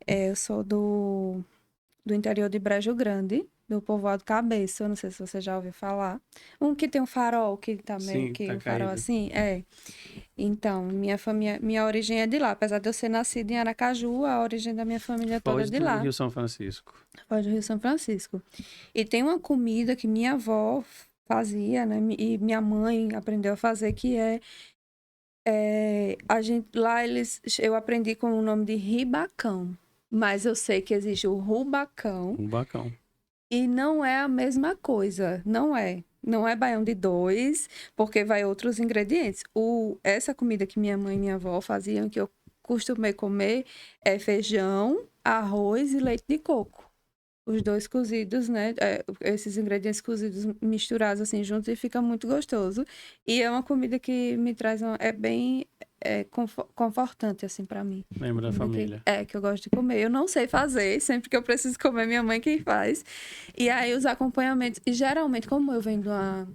Eu sou do interior de Brejo Grande, do povoado Cabeça. Eu não sei se você já ouviu falar. Um que tem um farol, que tá meio Sim, que tá um farol caído. assim. É. Então, minha família, minha origem é de lá. Apesar de eu ser nascida em Aracaju, a origem da minha família toda é Foz de do lá. Rio São Francisco. Foz do Rio São Francisco. E tem uma comida que minha avó fazia, né? E minha mãe aprendeu a fazer, que a gente, lá eu aprendi com o nome de ribacão. Mas eu sei que existe o rubacão. Um bacão. E não é a mesma coisa, não é. Não é baião de dois, porque vai outros ingredientes. Essa comida que minha mãe e minha avó faziam, que eu costumei comer, é feijão, arroz e leite de coco. Os dois cozidos, né? Esses ingredientes cozidos misturados assim juntos e fica muito gostoso. E é uma comida que me traz é bem confortante assim para mim. Lembra da família. Que eu gosto de comer. Eu não sei fazer, sempre que eu preciso comer, minha mãe quem faz. E aí os acompanhamentos, e geralmente, como eu venho lá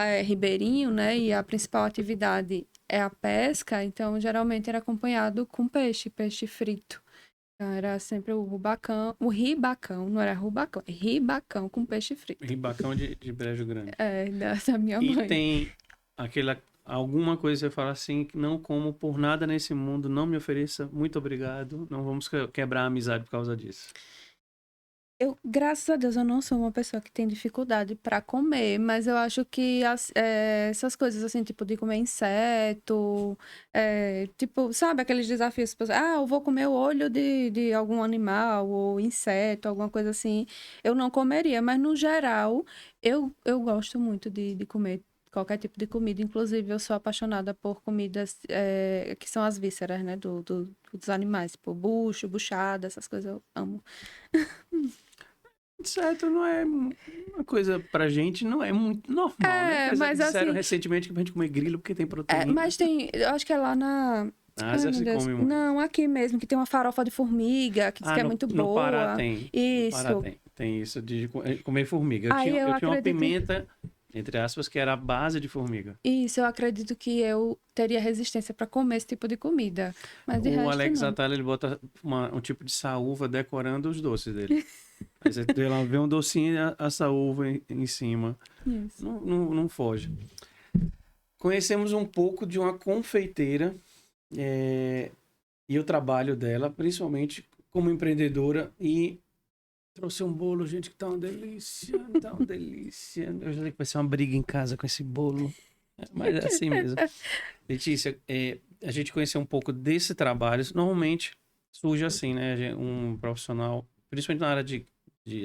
é ribeirinho, né? E a principal atividade é a pesca, então geralmente era acompanhado com peixe frito. Então era sempre o ribacão, não era rubacão, é ribacão com peixe frito. Ribacão de Brejo Grande. Da minha E mãe. tem alguma coisa que você fala assim, que não como por nada nesse mundo, não me ofereça, muito obrigado, não vamos quebrar a amizade por causa disso. Graças a Deus, eu não sou uma pessoa que tem dificuldade para comer, mas eu acho que essas coisas assim, tipo de comer inseto, tipo, sabe aqueles desafios, tipo, eu vou comer o olho de algum animal ou inseto, alguma coisa assim, eu não comeria, mas no geral, eu gosto muito de comer qualquer tipo de comida, inclusive eu sou apaixonada por comidas que são as vísceras, né, dos animais, tipo bucho, buchada, essas coisas eu amo. Certo, não é uma coisa pra gente, não é muito normal, né? Apesar que Mas disseram assim, recentemente que pra gente comer grilo porque tem proteína. mas tem, eu acho que é lá na. Na Ai, Ásia meu se Deus. come muito. Não, aqui mesmo, que tem uma farofa de formiga, que diz que é muito No Pará boa. tem. No Pará Isso. tem. Tem isso de comer formiga. Aí eu Eu tinha uma acredito. pimenta, entre aspas, que era a base de formiga. Isso, eu acredito que eu teria resistência para comer esse tipo de comida. Mas de O resto, Alex não. Atala, ele bota um tipo de saúva decorando os doces dele. Aí você vê um docinho e a saúva em cima. Isso. Não foge. Conhecemos um pouco de uma confeiteira e o trabalho dela, principalmente como empreendedora. E trouxe um bolo, gente, que tá uma delícia. Tá uma delícia. Eu já sei que vai ser uma briga em casa com esse bolo. Mas é assim mesmo. Letícia, a gente conheceu um pouco desse trabalho. Normalmente surge assim, né? Um profissional, principalmente na área de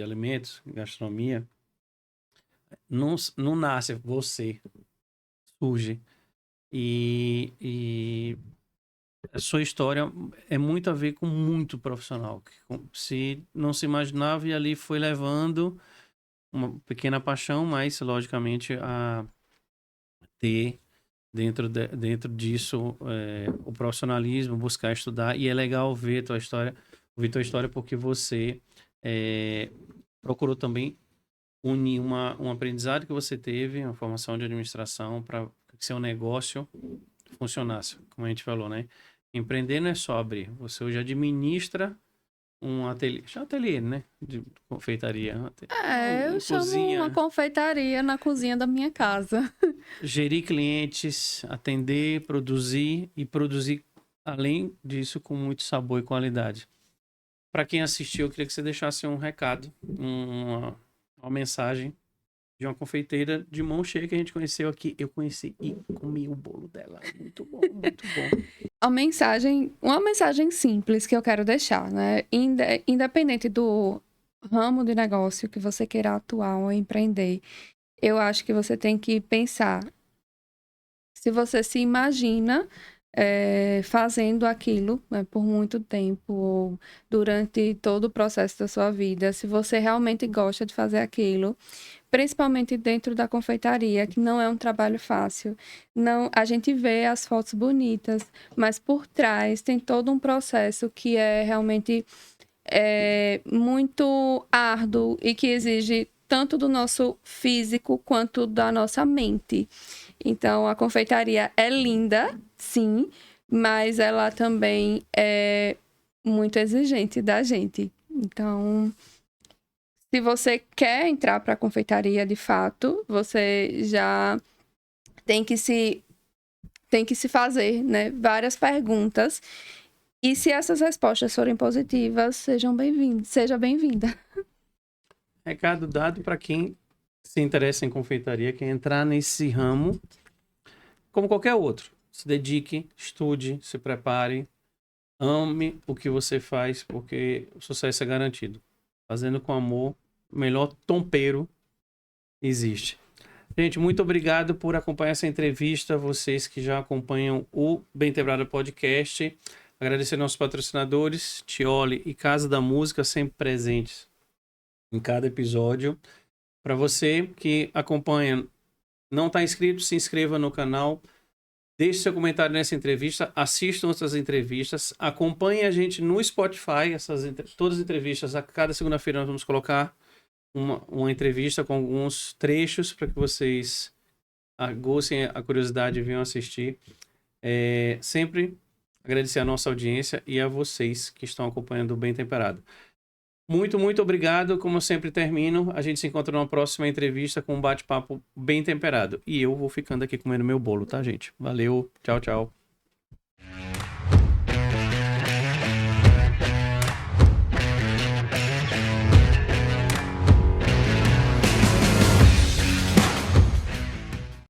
alimentos, gastronomia, não nasce você, surge. E a sua história é muito a ver com muito profissional. Se não se imaginava e ali foi levando uma pequena paixão, mas logicamente a ter dentro disso o profissionalismo, buscar estudar. E é legal ver ouvir tua história porque você procurou também unir um aprendizado que você teve, uma formação de administração para que seu negócio funcionasse, como a gente falou, né? Empreender não é só abrir. Você hoje administra um ateliê, né? De confeitaria. Eu chamo uma confeitaria na cozinha da minha casa. Gerir clientes, atender, produzir e produzir, além disso, com muito sabor e qualidade. Para quem assistiu, eu queria que você deixasse um recado, uma mensagem de uma confeiteira de mão cheia que a gente conheceu aqui. Eu conheci e comi o bolo dela. Muito bom, muito bom. Uma mensagem simples que eu quero deixar, né? Independente do ramo de negócio que você queira atuar ou empreender, eu acho que você tem que pensar se você se imagina fazendo aquilo, né, por muito tempo ou durante todo o processo da sua vida, se você realmente gosta de fazer aquilo, principalmente dentro da confeitaria, que não é um trabalho fácil. Não, a gente vê as fotos bonitas, mas por trás tem todo um processo que é realmente muito árduo e que exige tanto do nosso físico quanto da nossa mente. Então, a confeitaria é linda, sim, mas ela também é muito exigente da gente. Então, se você quer entrar para a confeitaria de fato, você já tem que se fazer, né, várias perguntas. E se essas respostas forem positivas, seja bem-vinda. Recado dado para quem se interessa em confeitaria, quer entrar nesse ramo, como qualquer outro. Se dedique, estude, se prepare, ame o que você faz, porque o sucesso é garantido. Fazendo com amor, o melhor tompeiro existe. Gente, muito obrigado por acompanhar essa entrevista, vocês que já acompanham o Bem Temperado Podcast. Agradecer aos nossos patrocinadores, Tioli e Casa da Música, sempre presentes em cada episódio. Para você que acompanha, não está inscrito, se inscreva no canal, deixe seu comentário nessa entrevista, assistam outras entrevistas, acompanhe a gente no Spotify, todas as entrevistas, a cada segunda-feira nós vamos colocar uma entrevista com alguns trechos para que vocês aguçem a curiosidade e venham assistir. Sempre agradecer a nossa audiência e a vocês que estão acompanhando o Bem Temperado. Muito, muito obrigado. Como eu sempre termino, a gente se encontra numa próxima entrevista com um bate-papo bem temperado. E eu vou ficando aqui comendo meu bolo, tá, gente? Valeu. Tchau, tchau.